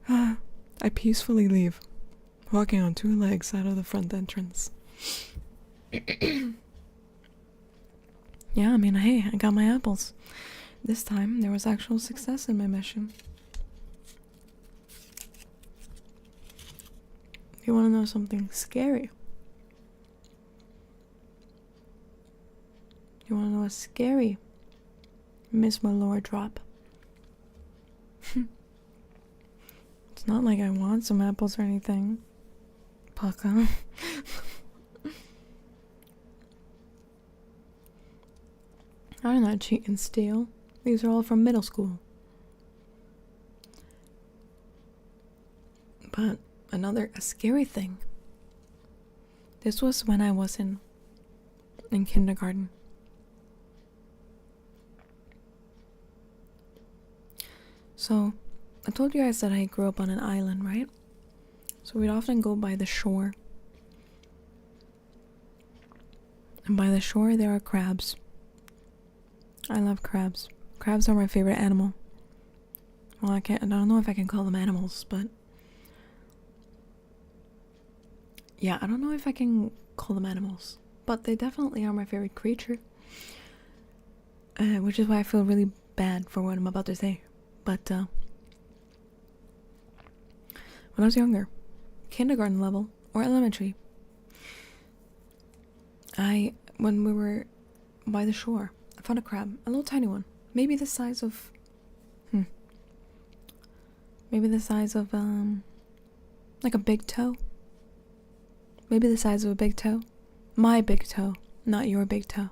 A: I peacefully leave, walking on two legs out of the front entrance. Yeah, I mean, hey, I got my apples. This time, there was actual success in my mission. If you want to know something scary, you want to know a scary Miss My Lord drop? It's not like I want some apples or anything. Paka. I'm not cheat and steal. These are all from middle school. But a scary thing. This was when I was in kindergarten. So, I told you guys that I grew up on an island, right? So we'd often go by the shore. And by the shore there are crabs. I love crabs. Crabs are my favorite animal. Well, I don't know if I can call them animals, but yeah, I don't know if I can call them animals, but they definitely are my favorite creature. Which is why I feel really bad for what I'm about to say. But when I was younger, kindergarten level or elementary, when we were by the shore, I found a crab, a little tiny one, maybe the size of like a big toe. Maybe the size of a big toe. My big toe, not your big toe.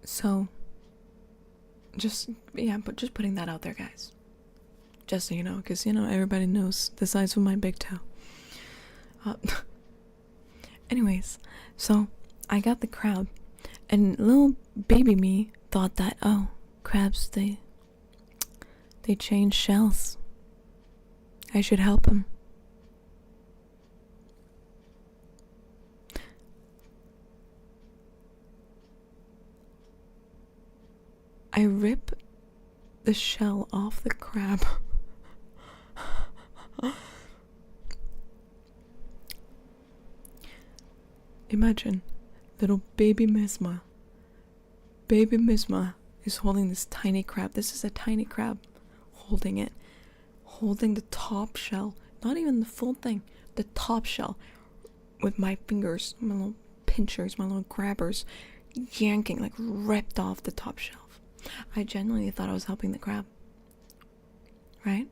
A: So, just putting that out there, guys. Just so you know, because, everybody knows the size of my big toe. Anyways, so, I got the crab, and little baby me thought that, oh, crabs, they change shells. I should help him. I rip the shell off the crab. Imagine little baby Misma. Baby Misma is holding this tiny crab. This is a tiny crab. Holding it. Holding the top shell. Not even the full thing. The top shell. With my fingers, my little pinchers, my little grabbers, yanking, like ripped off the top shelf. I genuinely thought I was helping the crab. Right?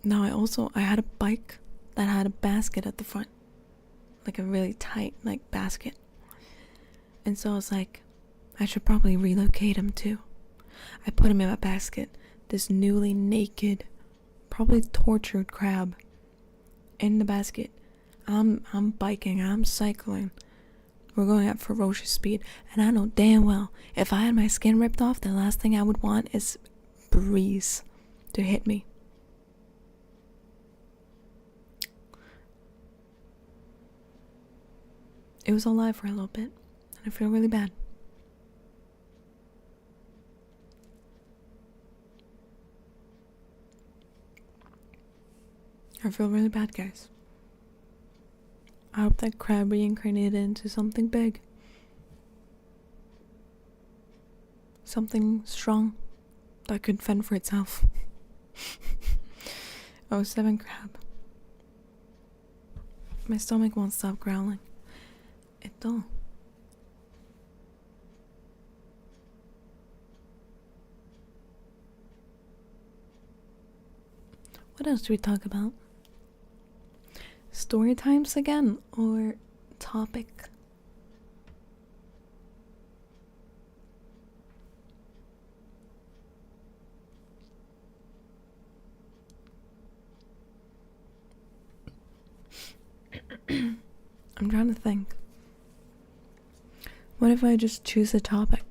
A: Now I had a bike that had a basket at the front. Like a really tight, basket. And so I was like, I should probably relocate him too. I put him in my basket. This newly naked, probably tortured crab in the basket. I'm biking, I'm cycling. We're going at ferocious speed, and I know damn well if I had my skin ripped off, the last thing I would want is breeze to hit me. It was alive for a little bit, and I feel really bad. I feel really bad, guys. I hope that crab reincarnated into something big. Something strong that could fend for itself. Oh, 7 crab. My stomach won't stop growling. It don't. What else do we talk about? Story times again, or topic? I'm trying to think. What if I just choose a topic?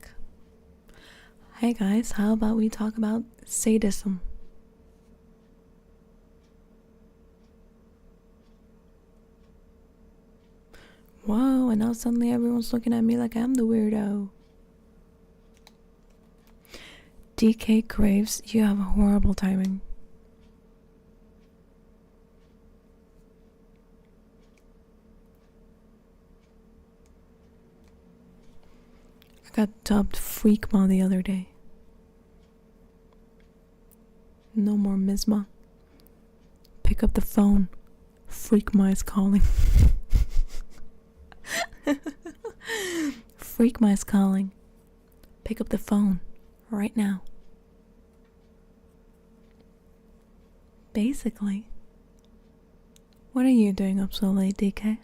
A: Hey guys, how about we talk about sadism? Whoa, and now suddenly everyone's looking at me like I'm the weirdo. D.K Graves, you have horrible timing. I got dubbed Freak Ma the other day. No more Misma. Pick up the phone. Freak Ma is calling. Freak Ma is calling. Pick up the phone right now. Basically, what are you doing up so late, DK?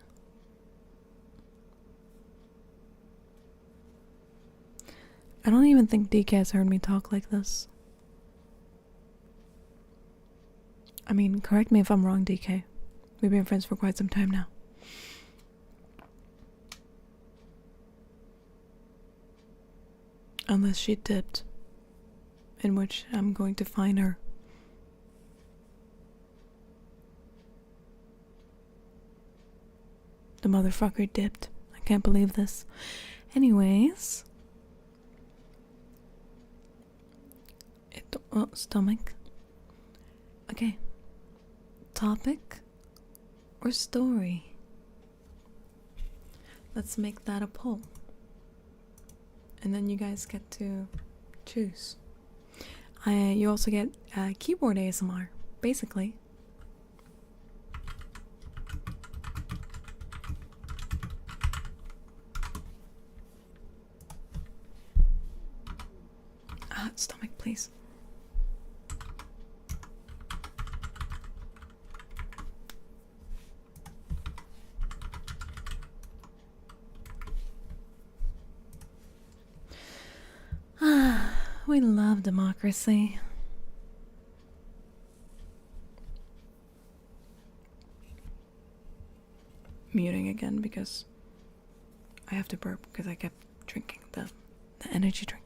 A: I don't even think DK has heard me talk like this. I mean, correct me if I'm wrong, DK. We've been friends for quite some time now. Unless she dipped. In which I'm going to find her. The motherfucker dipped. I can't believe this. Anyways. Oh, stomach. Okay. Topic or story? Let's make that a poll. And then you guys get to choose. You also get keyboard ASMR, basically. Stomach, please. We love democracy. Muting again because I have to burp because I kept drinking the energy drink.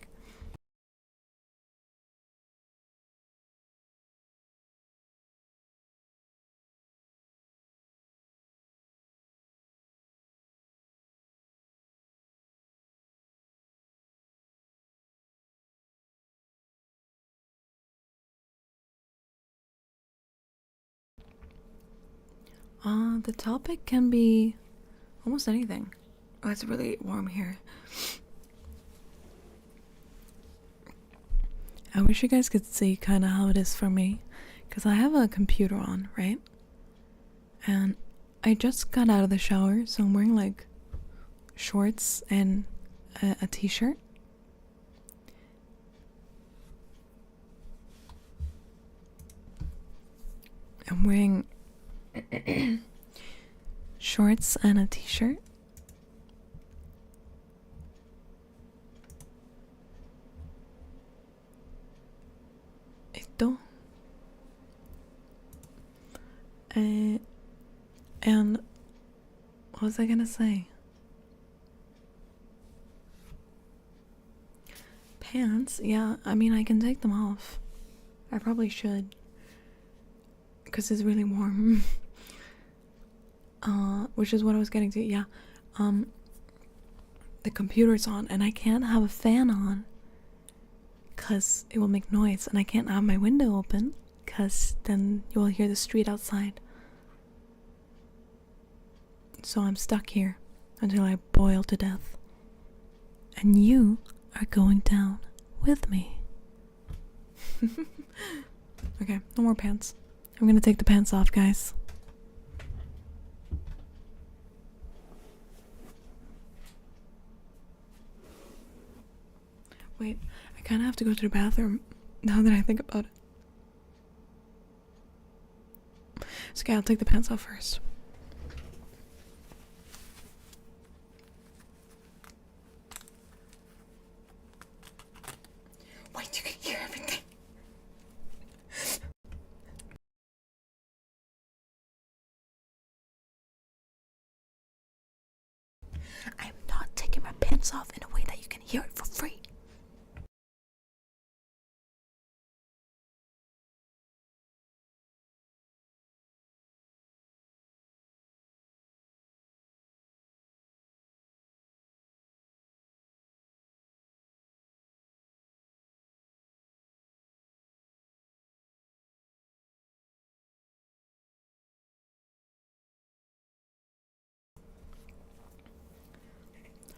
A: The topic can be almost anything. Oh, it's really warm here. I wish you guys could see kind of how it is for me, because I have a computer on, right? And I just got out of the shower, so I'm wearing like shorts and a t-shirt. I'm wearing shorts and a t-shirt. And what was I gonna say? Pants? Yeah, I mean, I can take them off. I probably should. Because it's really warm. Which is what I was getting to. Yeah. The computer's on and I can't have a fan on because it will make noise, and I can't have my window open because then you will hear the street outside. So I'm stuck here until I boil to death. And you are going down with me. Okay, no more pants. I'm gonna take the pants off, guys. Wait, I kinda have to go to the bathroom now that I think about it. So okay, I'll take the pants off first. Wait, you can hear everything. I'm not taking my pants off in a way that you can hear it for free.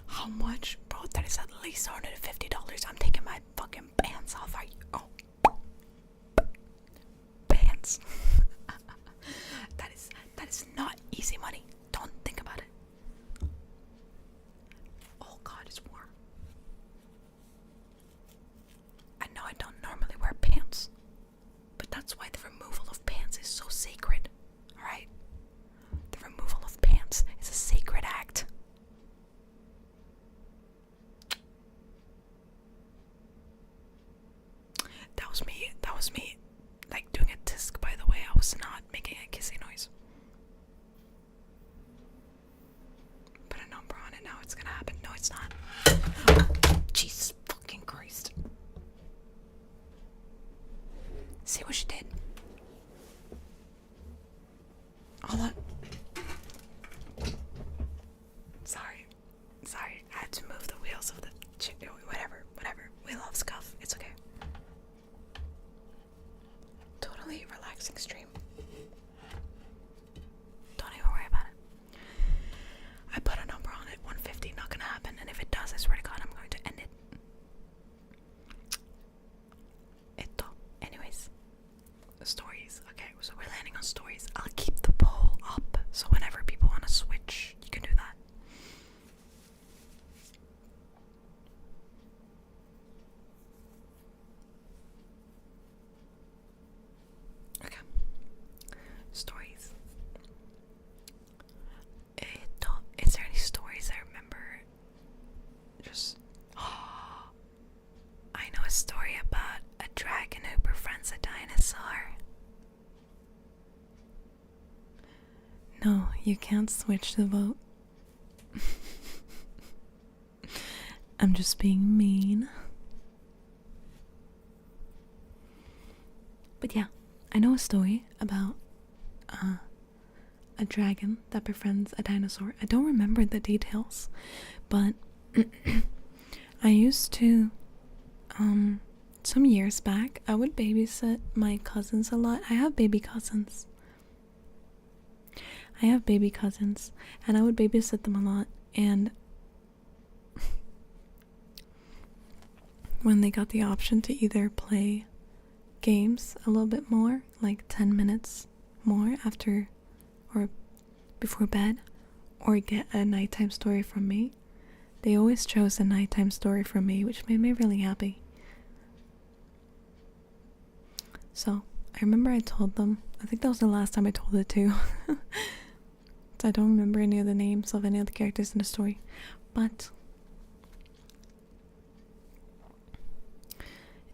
A: How much? Bro, that is at least $150. I'm taking my fucking pants off. Are you? Oh. was me, like, doing a tisk, by the way. I was not making a kissy noise. Put a number on it now. It's gonna happen. No, it's not. Jesus fucking Christ. See what she did? All that. Sorry. I had to move the wheels of the whatever. We love scuff. It's okay. Totally relaxing stream. Don't even worry about it. I put a number on it. 150. Not gonna happen. And if it does, I swear to God, I'm going to end it. Anyways. Stories. Okay, so we're landing on stories. I'll keep the poll up, so whenever people want to switch, you can do that. Okay. Stories. Is there any stories I remember? Just... I know a story about a dragon who befriends a dinosaur. No, you can't switch the vote. I'm just being mean. But yeah, I know a story about a dragon that befriends a dinosaur. I don't remember the details, but I used to, some years back, I would babysit my cousins a lot. I have baby cousins. And I would babysit them a lot, and when they got the option to either play games a little bit more, like 10 minutes more after or before bed, or get a nighttime story from me, they always chose a nighttime story from me, which made me really happy. So I remember I told them, I think that was the last time I told it too. I don't remember any of the names of any of the characters in the story, but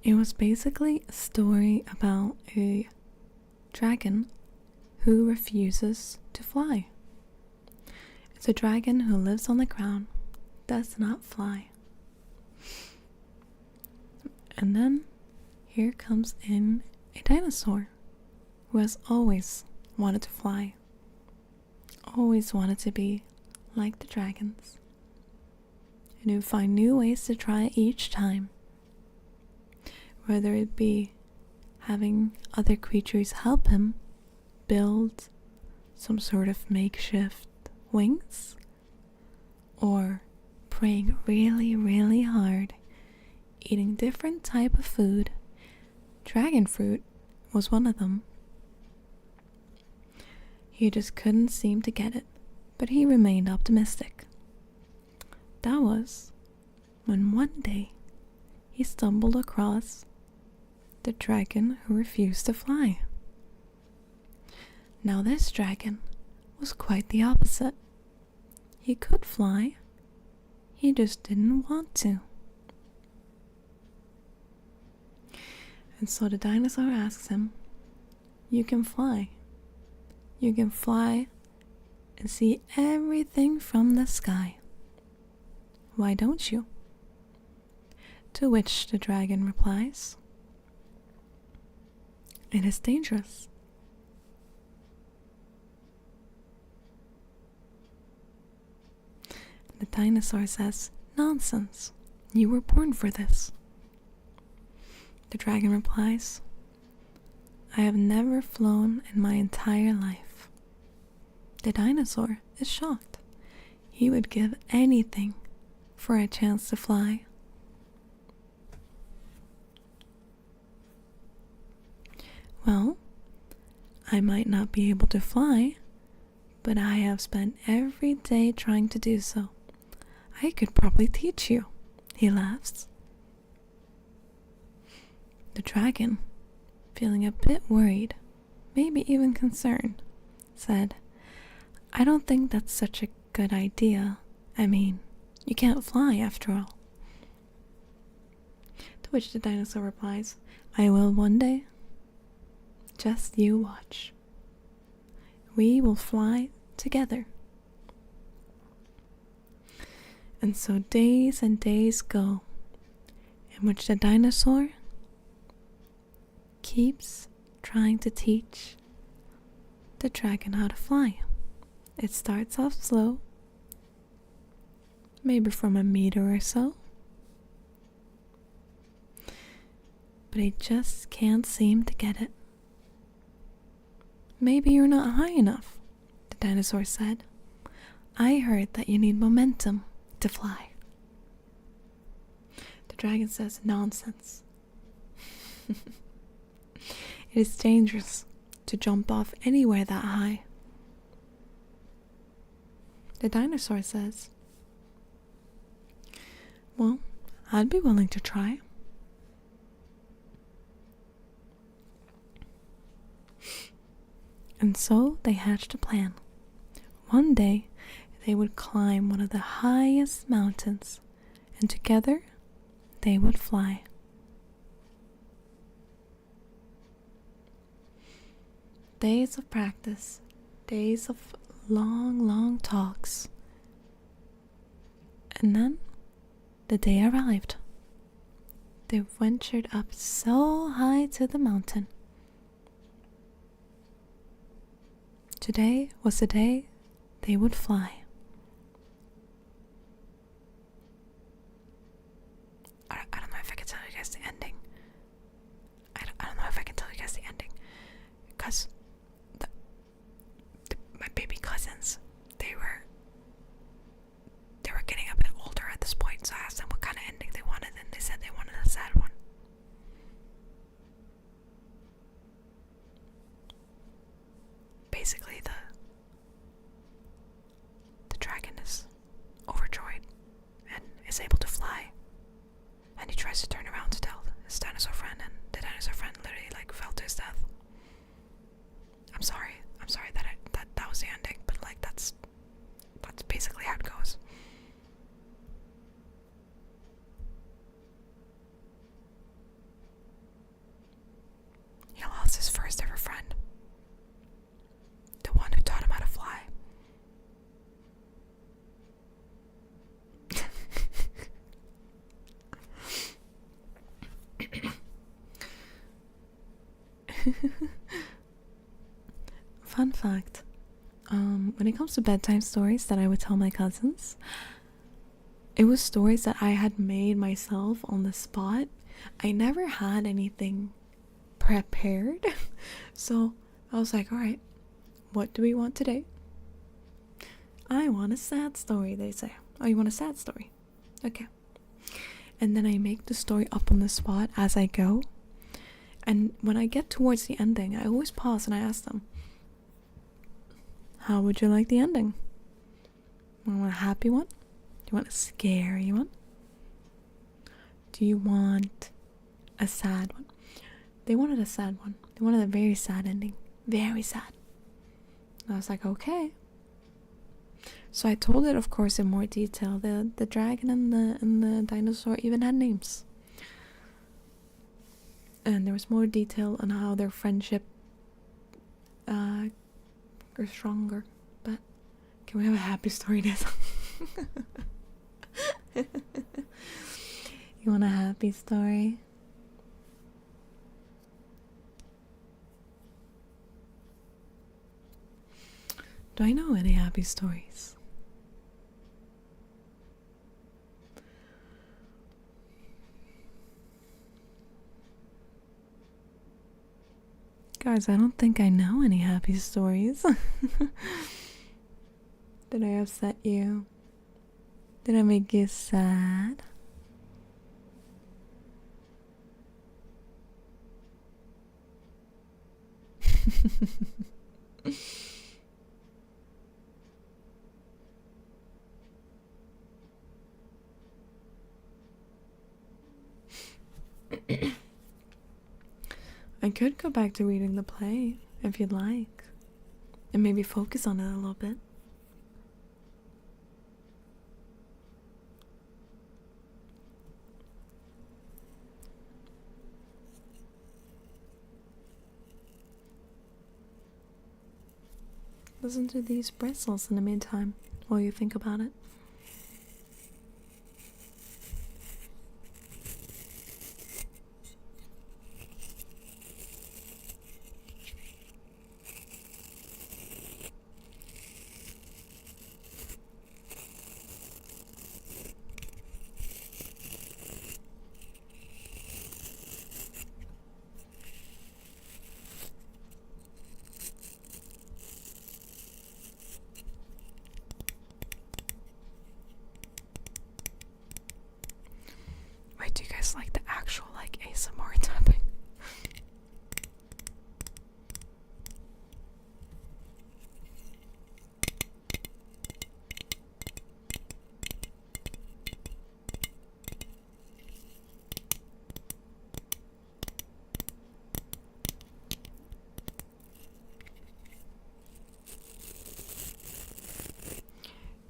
A: it was basically a story about a dragon who refuses to fly. It's a dragon who lives on the ground, does not fly. And then here comes in a dinosaur who has always wanted to fly. Always wanted to be like the dragons, and who find new ways to try each time, whether it be having other creatures help him build some sort of makeshift wings, or praying really, really hard, eating different type of food. Dragon fruit was one of them. He just couldn't seem to get it, but he remained optimistic. That was when one day he stumbled across the dragon who refused to fly. Now this dragon was quite the opposite. He could fly, he just didn't want to. And so the dinosaur asks him, "You can fly. You can fly and see everything from the sky. Why don't you?" To which the dragon replies, "It is dangerous." The dinosaur says, "Nonsense. You were born for this." The dragon replies, "I have never flown in my entire life." The dinosaur is shocked. He would give anything for a chance to fly. "Well, I might not be able to fly, but I have spent every day trying to do so. I could probably teach you," he laughs. The dragon, feeling a bit worried, maybe even concerned, said, "I don't think that's such a good idea. I mean, you can't fly after all." To which the dinosaur replies, "I will one day. Just you watch. We will fly together. And so days and days go, in which the dinosaur keeps trying to teach the dragon how to fly. It starts off slow, maybe from a meter or so, but he just can't seem to get it. Maybe you're not high enough, the dinosaur said. I heard that you need momentum to fly. The dragon says, nonsense. It is dangerous to jump off anywhere that high. The dinosaur says, well, I'd be willing to try. And so they hatched a plan. One day, they would climb one of the highest mountains, and together, they would fly. Days of practice, days of long, long talks. And then, the day arrived. They ventured up so high to the mountain. Today was the day they would fly. I don't know if I can tell you guys the ending. I don't know if I can tell you guys the ending. Because my baby cousins, they were getting a bit older at this point, so I asked them what kind of ending they wanted, and they said they wanted a sad one. Basically, the dragon is overjoyed and is able to fly, and he tries to turn around to tell his dinosaur friend, and the dinosaur friend literally fell to his death. I'm sorry that was the ending, but that's basically how it goes. He lost his first ever friend, the one who taught him how to fly. Fun fact, when it comes to bedtime stories that I would tell my cousins, it was stories that I had made myself on the spot. I never had anything prepared. So I was like, alright, what do we want today? I want a sad story, they say. Oh, you want a sad story? Okay. And then I make the story up on the spot as I go. And when I get towards the ending, I always pause and I ask them, how would you like the ending? Do you want a happy one? Do you want a scary one? Do you want a sad one? They wanted a sad one. They wanted a very sad ending. Very sad. And I was like, okay. So I told it, of course, in more detail. The dragon and the dinosaur even had names. And there was more detail on how their friendship grew stronger. But can we have a happy story this? You want a happy story? Do I know any happy stories? Guys, I don't think I know any happy stories. Did I upset you? Did I make you sad? I could go back to reading the play if you'd like, and maybe focus on it a little bit. listen to these bristles in the meantime while you think about it. Wait, do you guys like the actual like ASMR tapping?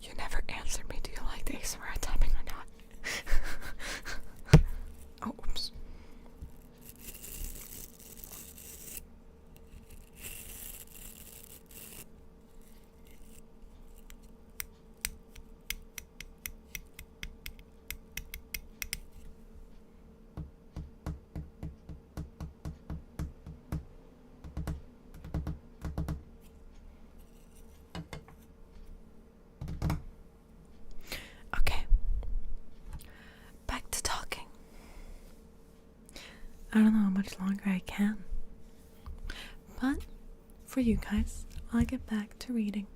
A: You never answered me. Do you like the ASMR tapping or not? Oh, oops. Okay. Back to talking. I don't know how much longer I can. But for you guys, I'll get back to reading.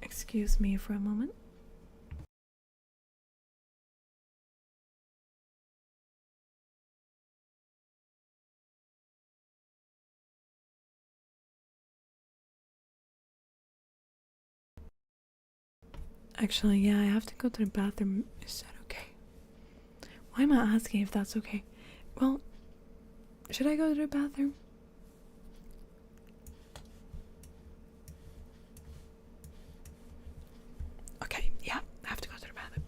A: Excuse me for a moment. Actually, yeah, I have to go to the bathroom. Is that okay? Why am I asking if that's okay? Well, should I go to the bathroom? Okay, yeah, I have to go to the bathroom.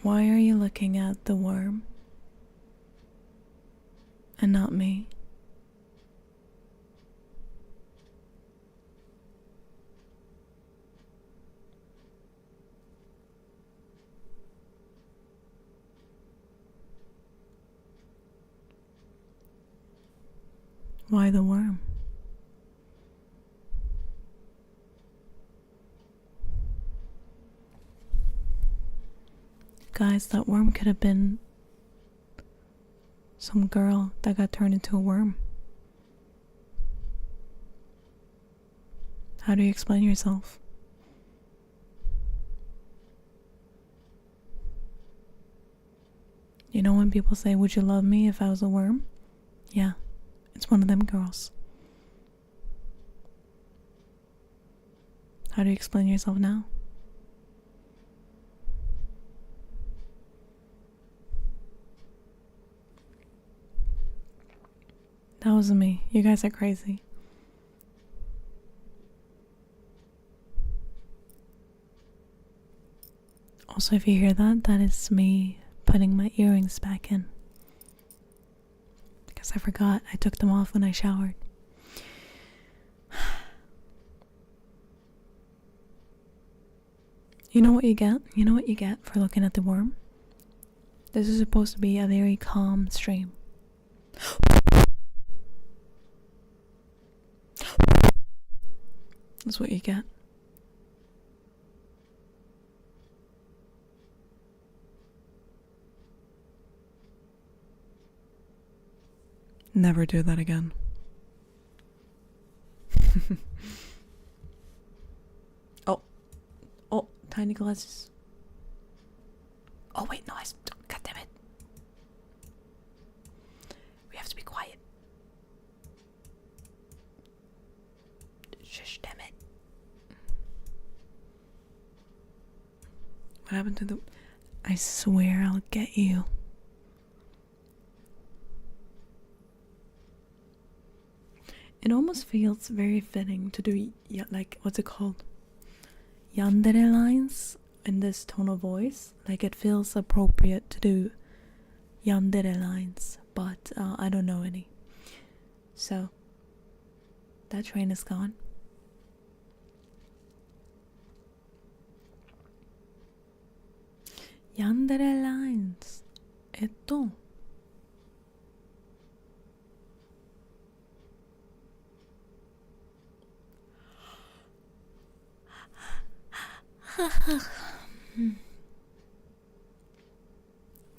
A: Why are you looking at the worm and not me? Why the worm? Guys, that worm could have been some girl that got turned into a worm. How do you explain yourself? You know when people say, would you love me if I was a worm? Yeah, it's one of them girls. How do you explain yourself now? That wasn't me. You guys are crazy. Also, if you hear that, that is me putting my earrings back in. Because I forgot I took them off when I showered. You know what you get? You know what you get for looking at the worm? This is supposed to be a very calm stream. That's what you get. Never do that again. Oh, tiny glasses. Oh wait, no, God damn it. We have to be quiet. Shush, damn it. What happened to the... I swear I'll get you. It almost feels very fitting to do, like, what's it called? Yandere lines in this tone of voice. Like, it feels appropriate to do yandere lines, but I don't know any. So, that train is gone. Yandere lines.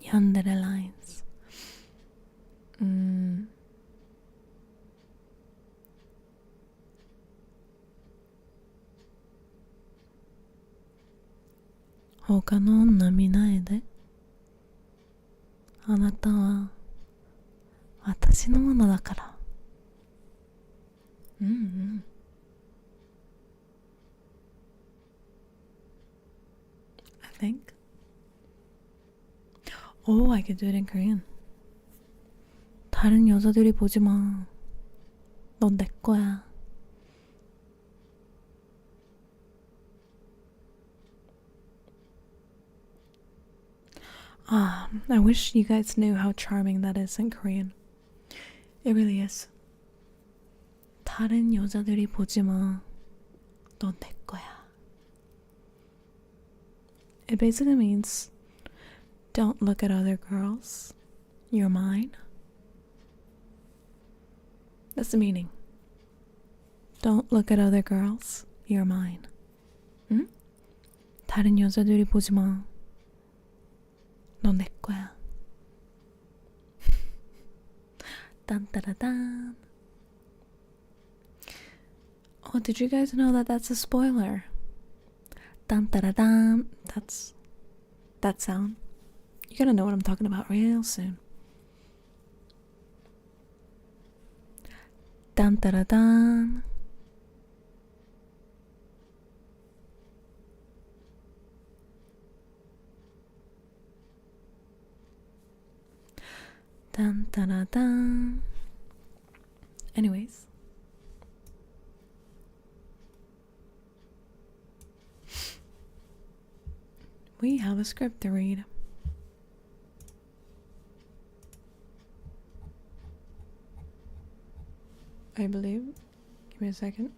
A: Yandere lines. Hoka no onna minae de. Anata wa watashi no mono dakara. I think. Oh, I could do it in Korean. 다른 여자들이 보지 마. 넌 내 거야. I wish you guys knew how charming that is in Korean. It really is. 다른 여자들이 보지 마. 넌 내 거야. It basically means don't look at other girls. You're mine. That's the meaning. Don't look at other girls. You're mine. 응? 다른 여자들이 보지 마. 넌 내 거야. 딴따라단. Oh, did you guys know that that's a spoiler? 딴따라단. That's that sound. You're gonna know what I'm talking about real soon. 딴따라단. Dun, dun, dun, dun. Anyways, we have a script to read. I believe. Give me a second.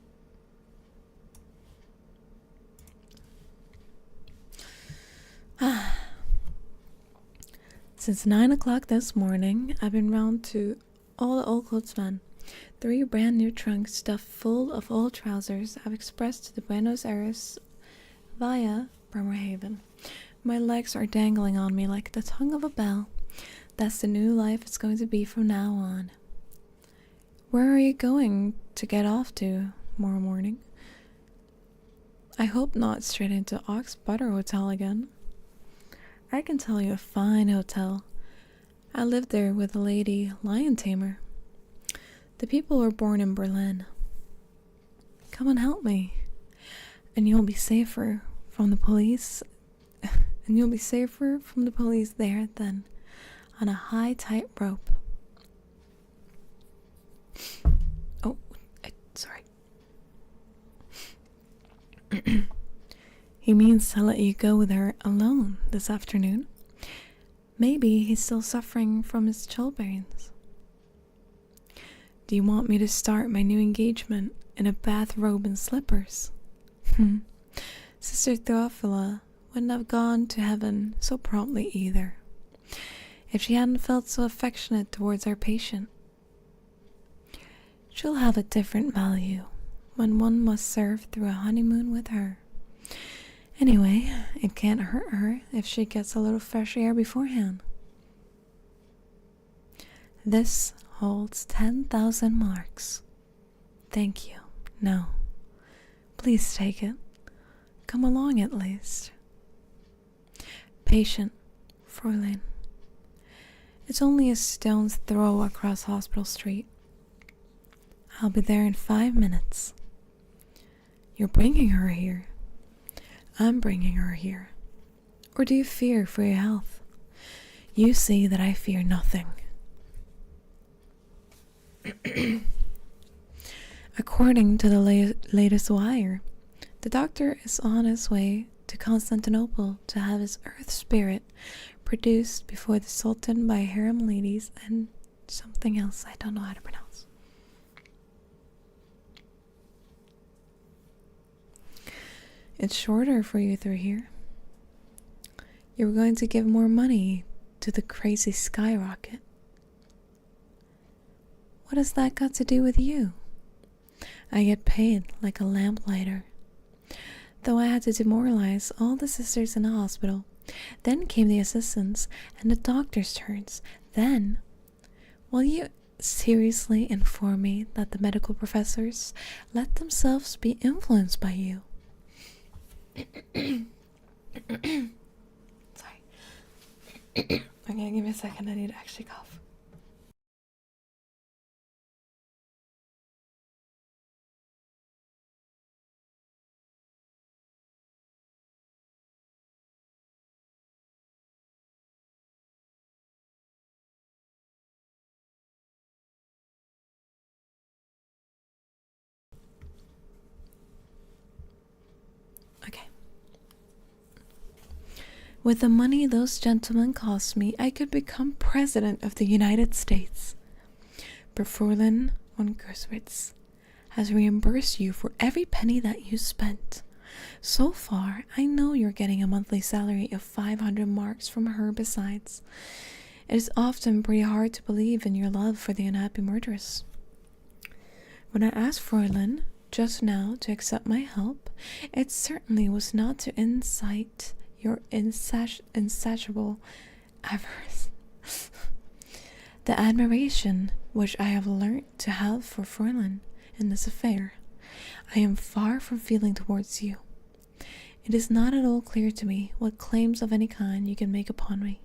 A: Since 9 o'clock this morning, I've been round to all the old clothes men. 3 brand new trunks stuffed full of old trousers I've expressed to the Buenos Aires via Bremerhaven. My legs are dangling on me like the tongue of a bell. That's the new life it's going to be from now on. Where are you going to get off to tomorrow morning? I hope not straight into Ox Butter Hotel again. I can tell you a fine hotel. I lived there with a lady lion tamer. The people were born in Berlin. Come and help me, and you'll be safer from the police. And you'll be safer from the police there than on a high tightrope. Oh, sorry. He means to let you go with her alone this afternoon. Maybe he's still suffering from his chilblains. Do you want me to start my new engagement in a bathrobe and slippers? Sister Theophila wouldn't have gone to heaven so promptly either, if she hadn't felt so affectionate towards our patient. She'll have a different value when one must serve through a honeymoon with her. Anyway, it can't hurt her if she gets a little fresh air beforehand. This holds 10,000 marks. Thank you. No. Please take it. Come along at least. Patient, Fräulein. It's only a stone's throw across Hospital Street. I'll be there in 5 minutes. You're bringing her here. I'm bringing her here. Or do you fear for your health? You see that I fear nothing. According to the latest wire, the doctor is on his way to Constantinople to have his earth spirit produced before the Sultan by harem ladies and something else I don't know how to pronounce. It's shorter for you through here. You were going to give more money to the crazy skyrocket. What has that got to do with you? I get paid like a lamplighter. Though I had to demoralize all the sisters in the hospital. Then came the assistants and the doctor's turns. Then, will you seriously inform me that the medical professors let themselves be influenced by you? Sorry. Okay, give me a second. I need to actually cough. Okay. With the money those gentlemen cost me, I could become president of the United States. But Fräulein von Gerswitz has reimbursed you for every penny that you spent. So far, I know you're getting a monthly salary of 500 marks from her besides. It is often pretty hard to believe in your love for the unhappy murderess. When I asked Fräulein just now to accept my help, it certainly was not to incite your insatiable avarice. The admiration which I have learnt to have for Fräulein in this affair, I am far from feeling towards you. It is not at all clear to me what claims of any kind you can make upon me.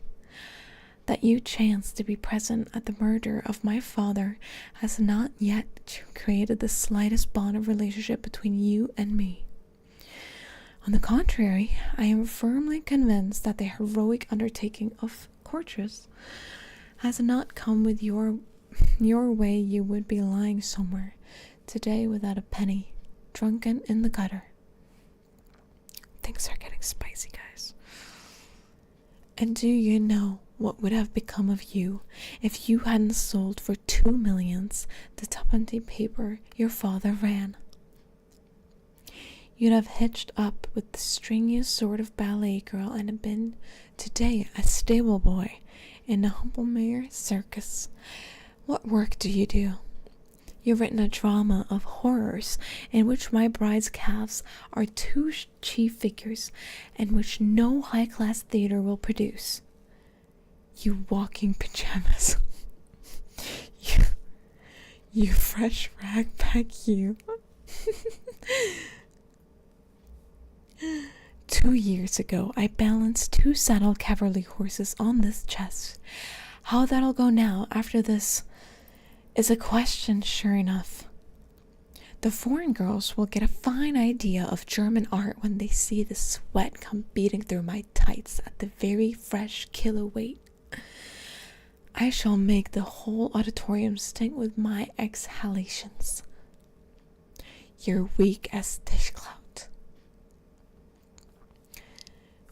A: That you chanced to be present at the murder of my father has not yet created the slightest bond of relationship between you and me. On the contrary, I am firmly convinced that the heroic undertaking of Courtress has not come with your way. You would be lying somewhere today without a penny, drunken in the gutter. Things are getting spicy, guys. And do you know what would have become of you if you hadn't sold for 2 millions the tuppenny paper your father ran. You'd have hitched up with the stringiest sort of ballet girl and have been today a stable boy in a Humpelmere circus. What work do you do? You've written a drama of horrors in which my bride's calves are 2 chief figures and which no high-class theater will produce. You walking pajamas. you fresh ragtag you. 2 years ago, I balanced 2 saddled cavalry horses on this chest. How that'll go now after this is a question, sure enough. The foreign girls will get a fine idea of German art when they see the sweat come beating through my tights at the very fresh kilo weight. I shall make the whole auditorium stink with my exhalations. You're weak as dishclout.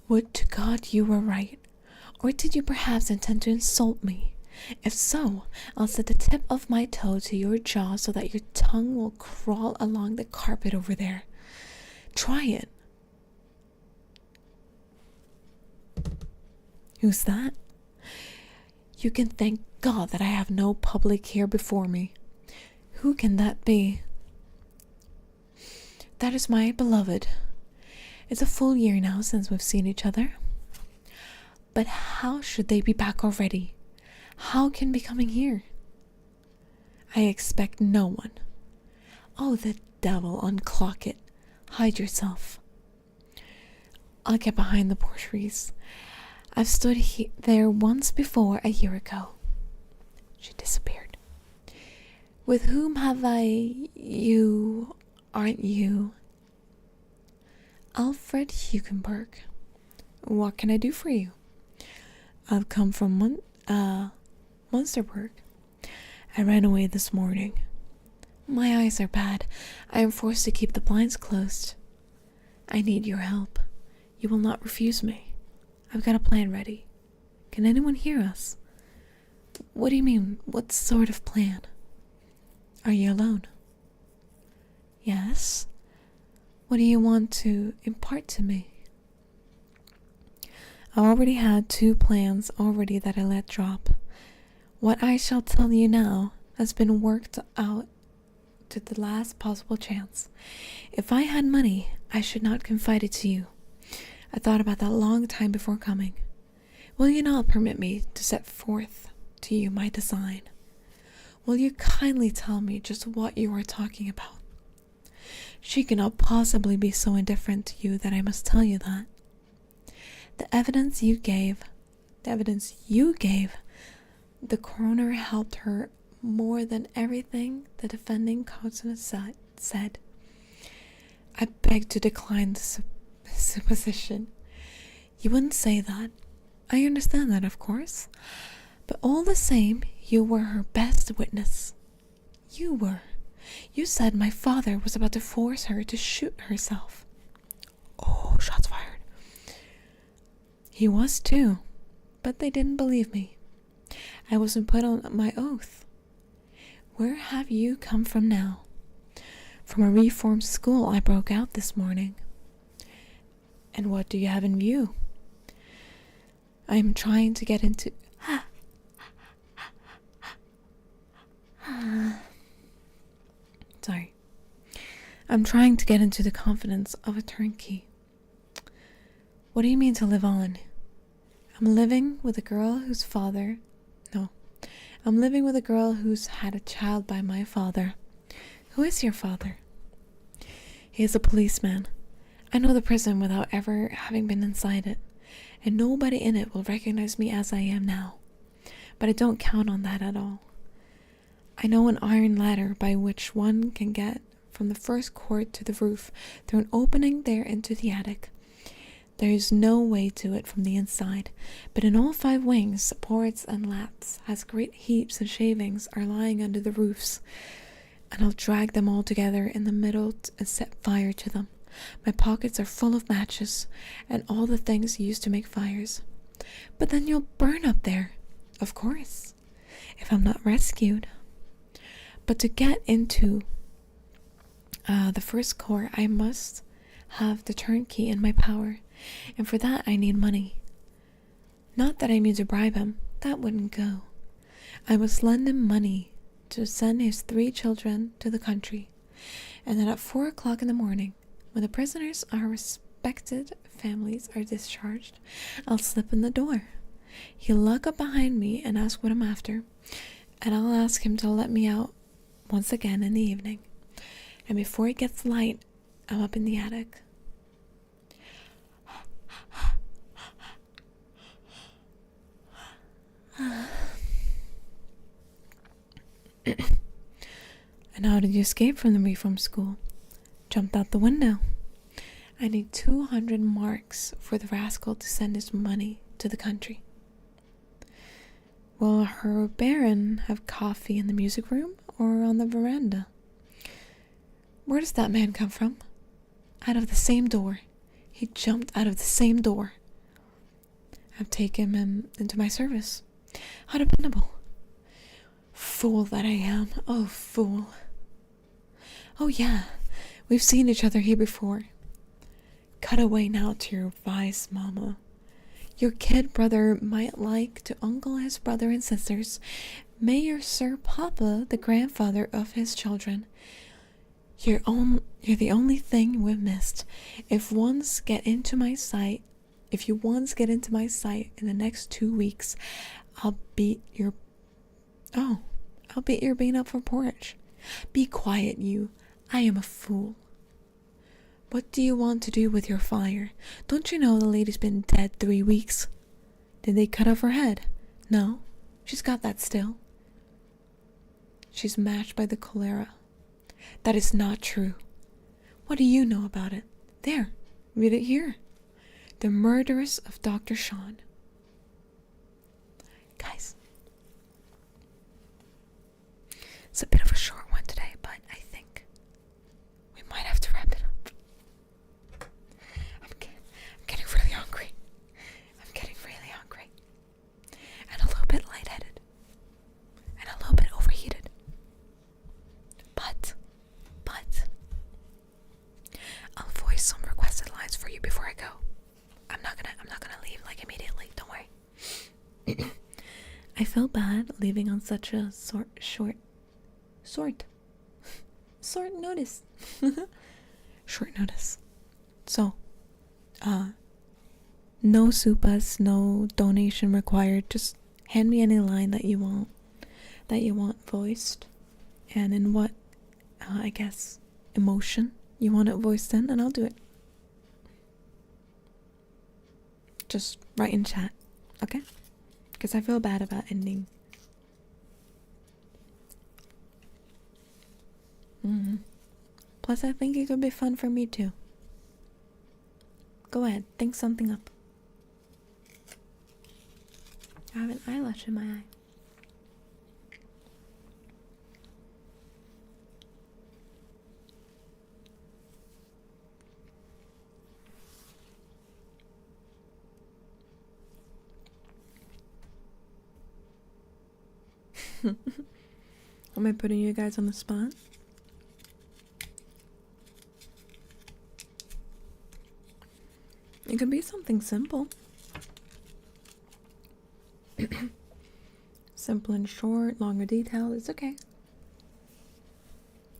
A: Would to God you were right, or did you perhaps intend to insult me? If so, I'll set the tip of my toe to your jaw so that your tongue will crawl along the carpet over there. Try it. Who's that? You can thank God that I have no public here before me. Who can that be? That is my beloved. It's a full year now since we've seen each other. But how should they be back already? How can be coming here? I expect no one. Oh, the devil, unclock it. Hide yourself. I'll get behind the portraits. I've stood there once before a year ago. She disappeared. With whom have I... You... Aren't you? Alfred Hugenberg. What can I do for you? I've come from Munsterberg. I ran away this morning. My eyes are bad. I am forced to keep the blinds closed. I need your help. You will not refuse me. I've got a plan ready. Can anyone hear us? What do you mean? What sort of plan? Are you alone? Yes. What do you want to impart to me? I already had 2 plans already that I let drop. What I shall tell you now has been worked out to the last possible chance. If I had money, I should not confide it to you. I thought about that long time before coming. Will you not permit me to set forth to you my design? Will you kindly tell me just what you are talking about? She cannot possibly be so indifferent to you that I must tell you that. The evidence you gave, the coroner helped her more than everything the defending counsel said. I beg to decline the supposition. You wouldn't say that. I understand that, of course. But all the same, you were her best witness. You were. You said my father was about to force her to shoot herself. Oh, shots fired. He was too, but they didn't believe me. I wasn't put on my oath. Where have you come from now? From a reformed school I broke out this morning. And what do you have in view? I am trying to get into... Sorry. I'm trying to get into the confidence of a turnkey. What do you mean to live on? I'm living with a girl whose father... No. I'm living with a girl who's had a child by my father. Who is your father? He is a policeman. I know the prison without ever having been inside it, and nobody in it will recognize me as I am now. But I don't count on that at all. I know an iron ladder by which one can get from the first court to the roof through an opening there into the attic. There is no way to it from the inside, but in all 5 wings, supports and lats, as great heaps of shavings are lying under the roofs, and I'll drag them all together in the middle and set fire to them. My pockets are full of matches and all the things used to make fires. But then you'll burn up there, of course, if I'm not rescued. But to get into the first core, I must have the turnkey in my power, and for that I need money. Not that I mean to bribe him, that wouldn't go. I must lend him money to send his 3 children to the country, and then at 4 o'clock in the morning, when the prisoners are respected families are discharged, I'll slip in the door. He'll lock up behind me and ask what I'm after, and I'll ask him to let me out once again in the evening. And before it gets light, I'm up in the attic. And how did you escape from the reform school? Jumped out the window. I need 200 marks for the rascal to send his money to the country. Will her baron have coffee in the music room or on the veranda? Where does that man come from? Out of the same door. He jumped out of the same door. I've taken him into my service. How dependable. Fool that I am. Oh, fool. Oh, yeah. We've seen each other here before. Cut away now to your vise, mama. Your kid brother might like to uncle his brother and sisters. May your Sir Papa, the grandfather of his children. You're the only thing we've missed. If you once get into my sight in the next 2 weeks, I'll beat your bean up for porridge. Be quiet, you. I am a fool. What do you want to do with your fire? Don't you know the lady's been dead 3 weeks? Did they cut off her head? No, she's got that still. She's mashed by the cholera. That is not true. What do you know about it? There, read it here. The murderess of Dr. Sean. Guys, it's a bit of a short one today, but I think we might have to wrap it up. I'm getting really hungry. And a little bit lightheaded. And a little bit overheated. But I'll voice some requested lines for you before I go. I'm not gonna leave like immediately, don't worry. I feel bad leaving on such a short notice. Short notice. So, no supas, no donation required. Just hand me any line that you want voiced, and in what, I guess, emotion you want it voiced in, and I'll do it. Just write in chat, okay? Because I feel bad about ending. Plus, I think it could be fun for me too. Go ahead, think something up. I have an eyelash in my eye. Am I putting you guys on the spot? It could be something simple. Simple and short, longer detail, it's okay.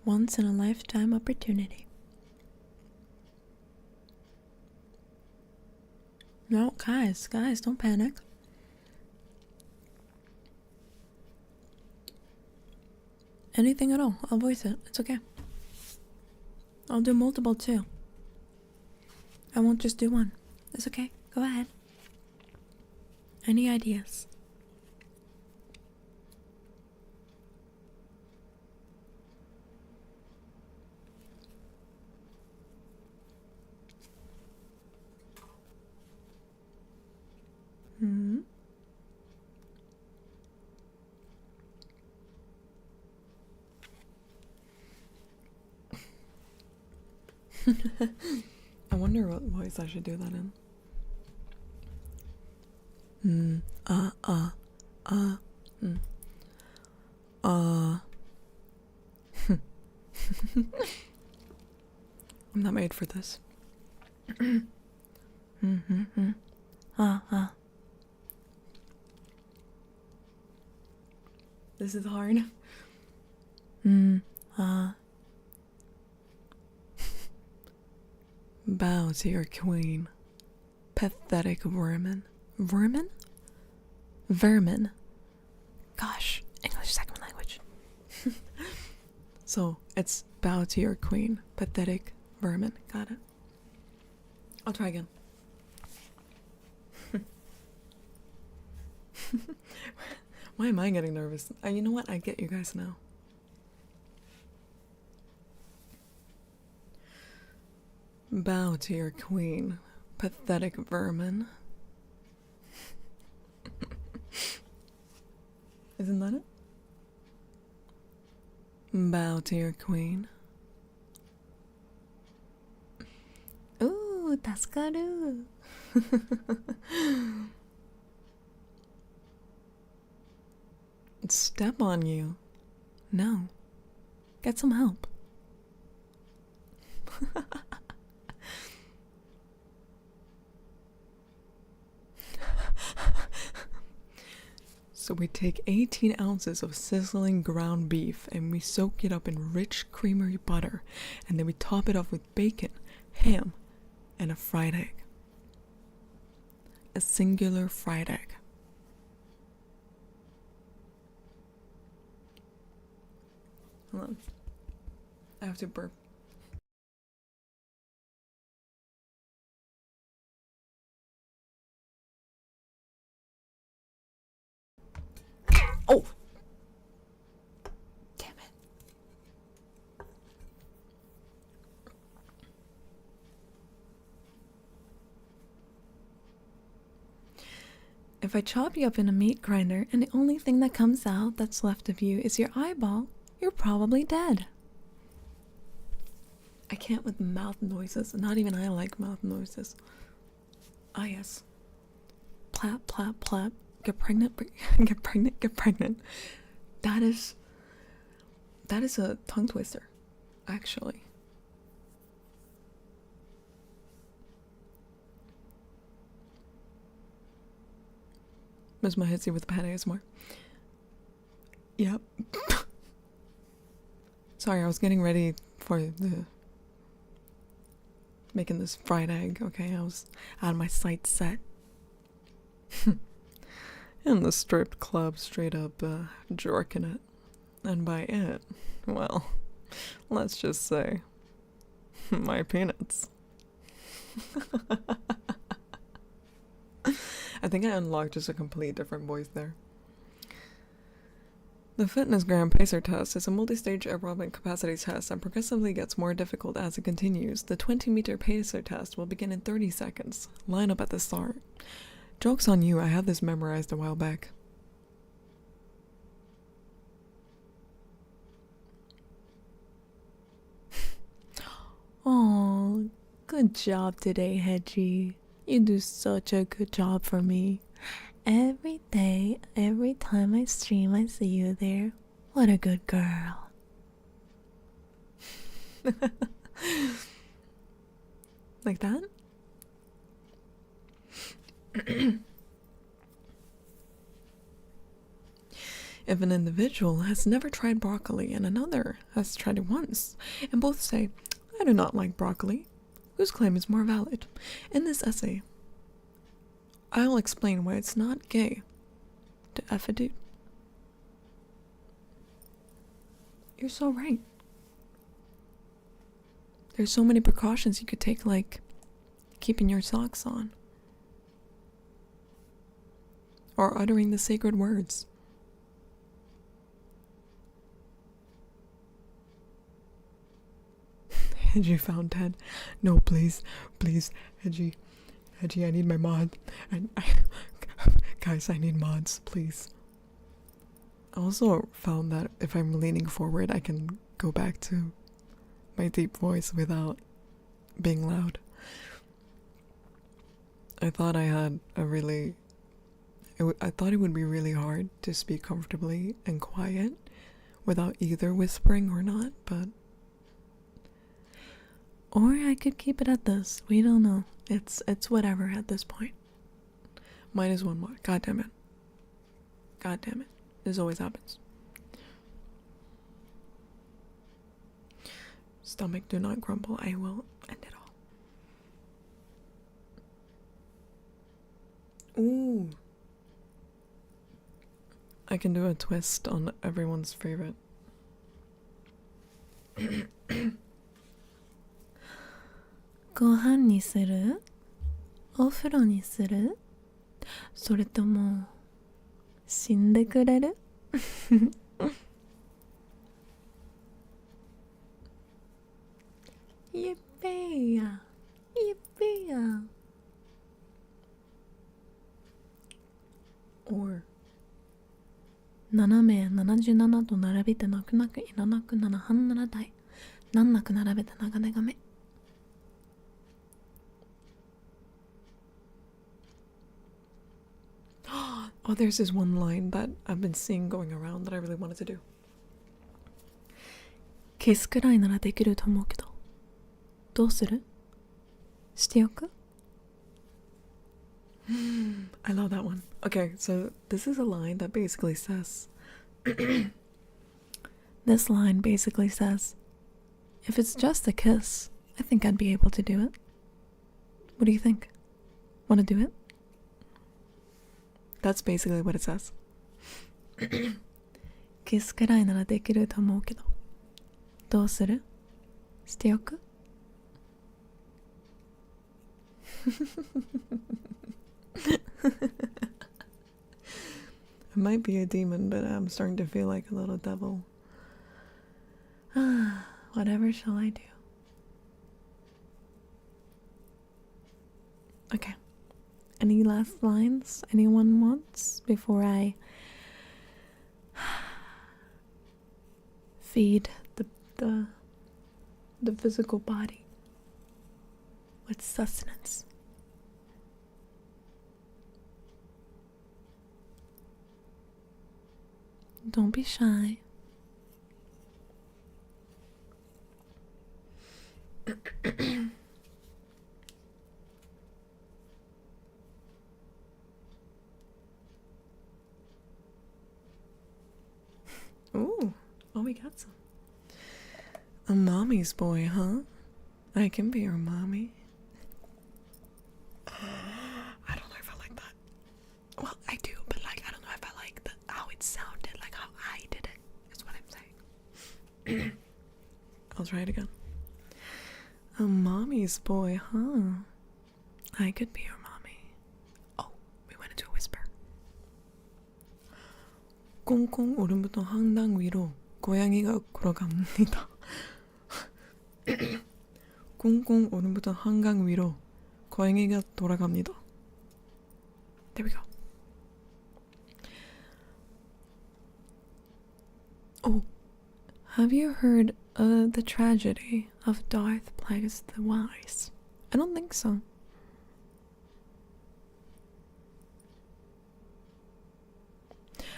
A: Once in a lifetime opportunity. No, guys, don't panic. Anything at all, I'll voice it. It's okay. I'll do multiple too. I won't just do one. It's okay. Go ahead. Any ideas? I wonder what voice I should do that in. mm, mm. I'm not made for this. This is hard. Bow to your queen. Pathetic vermin. Vermin? Vermin. Gosh, English second language. So, it's bow to your queen. Pathetic vermin. Got it. I'll try again. Why am I getting nervous? You know what? I get you guys now. Bow to your queen, pathetic vermin. Isn't that it? Bow to your queen. Ooh, taskaru. Step on you. No. Get some help. So we take 18 ounces of sizzling ground beef and we soak it up in rich creamery butter, and then we top it off with bacon, ham, and a fried egg. A singular fried egg. Hold on. I have to burp. Oh! Damn it. If I chop you up in a meat grinder and the only thing that comes out that's left of you is your eyeball, you're probably dead. I can't with mouth noises. Not even I like mouth noises. Ah, yes. Plap, plap, plap. Get pregnant, get pregnant, get pregnant. That is a tongue twister, actually. Ms. Mahitsi with Pan ASMR. Yep. Sorry, I was getting ready for the making this fried egg, okay? I had my sights set. In the strip club, straight up jerking it. And by it, well, let's just say, my peanuts. I think I unlocked just a complete different voice there. The Fitness Gram Pacer test is a multi-stage aerobic capacity test and progressively gets more difficult as it continues. The 20-meter pacer test will begin in 30 seconds. Line up at the start. Joke's on you, I had this memorized a while back. Oh, good job today, Hedgie. You do such a good job for me. Every day, every time I stream, I see you there. What a good girl. Like that? If an individual has never tried broccoli and another has tried it once, and both say, I do not like broccoli, whose claim is more valid? In this essay, I'll explain why it's not gay to F a dude. You're so right. There's so many precautions you could take, like keeping your socks on. Or uttering the sacred words. Hedgie found Ted. No, please, please, Hedgie, I need my mod. Guys, I need mods, please. I also found that if I'm leaning forward, I can go back to my deep voice without being loud. I thought I had a really I thought it would be really hard to speak comfortably and quiet without either whispering or not, but... Or I could keep it at this. We don't know. It's whatever at this point. Minus one more. God damn it. God damn it. This always happens. Stomach, do not grumble. I will end it all. Ooh. I can do a twist on everyone's favorite. ご飯にする？お風呂にする？それとも死んでくれる？ Yippee! Yippee! Or 斜め77と並べて泣く泣くいらなく7半7台難なく並べて長ねがめ Oh, there's this one line that I've been seeing going around that I really wanted to do. キスくらいならできると思うけどどうする？しておく？ I love that one. Okay, so this is a line that basically says this line basically says, if it's just a kiss, I think I'd be able to do it. What do you think? Want to do it? That's basically what it says. キスくらいならできると思うけどどうする？しておく？ I might be a demon, but I'm starting to feel like a little devil. Whatever shall I do? Okay. Any last lines anyone wants before I feed the physical body with sustenance? Don't be shy. Ooh, oh, we got some. A mommy's boy, huh? I can be your mommy. I don't know if I like that. Well, I do, but like, I don't know if I like how it sounded, like how I did it, is what I'm saying. I'll try it again. A mommy's boy, huh? I could be your mommy. Oh, we went into a whisper. 꽁꽁 오름부터 항당 위로 고양이가 걸어갑니다. 꽁꽁 오름부터 한강 위로 고양이가 돌아갑니다. There we go. Oh, have you heard the tragedy of Darth Plagueis the Wise? I don't think so.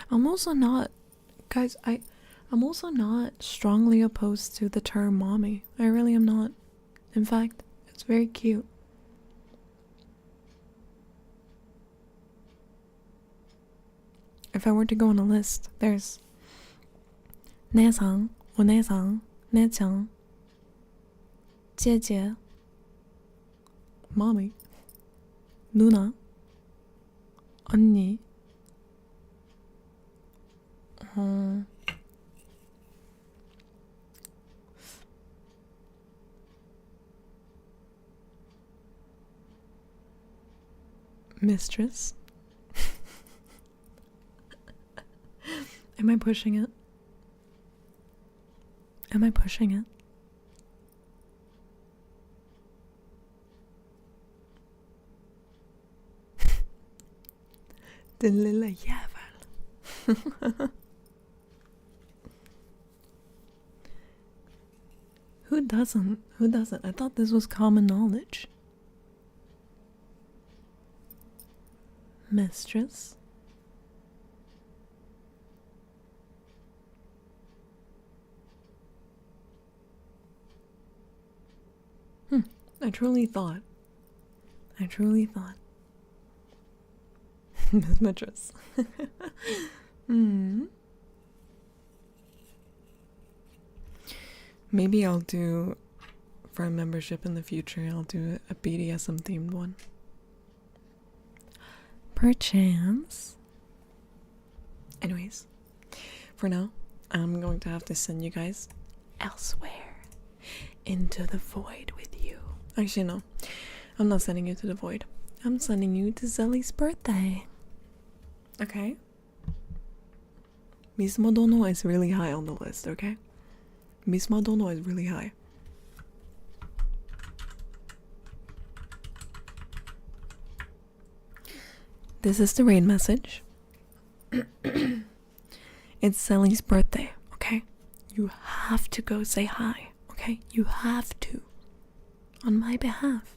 A: I'm also not, guys, I'm also not strongly opposed to the term mommy. I really am not. In fact, it's very cute. If I were to go on a list, there's 내상, 오내상, 내장, 제제, mommy, 누나, 언니, mistress. Am I pushing it? Am I pushing it? Den lilla jävel. Who doesn't? Who doesn't? I thought this was common knowledge. Mistress. I truly thought. Miss Mistress. Maybe I'll do, for a membership in the future, I'll do a BDSM themed one. Perchance. Anyways, for now, I'm going to have to send you guys elsewhere. Into the void with you. Actually, no. I'm not sending you to the void. I'm sending you to Zeli's birthday. Okay? Mismo Dono is really high on the list, okay? Mismo Dono is really high. This is the rain message. It's Zeli's birthday, okay? You have to go say hi, okay? You have to. On my behalf.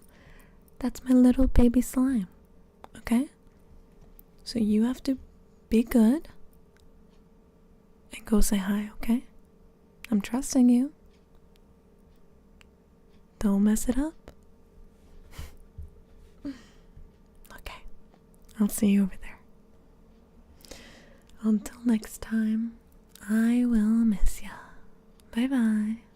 A: That's my little baby slime, okay? So you have to be good and go say hi, okay? I'm trusting you. Don't mess it up. Okay, I'll see you over there. Until next time, I will miss ya. Bye bye.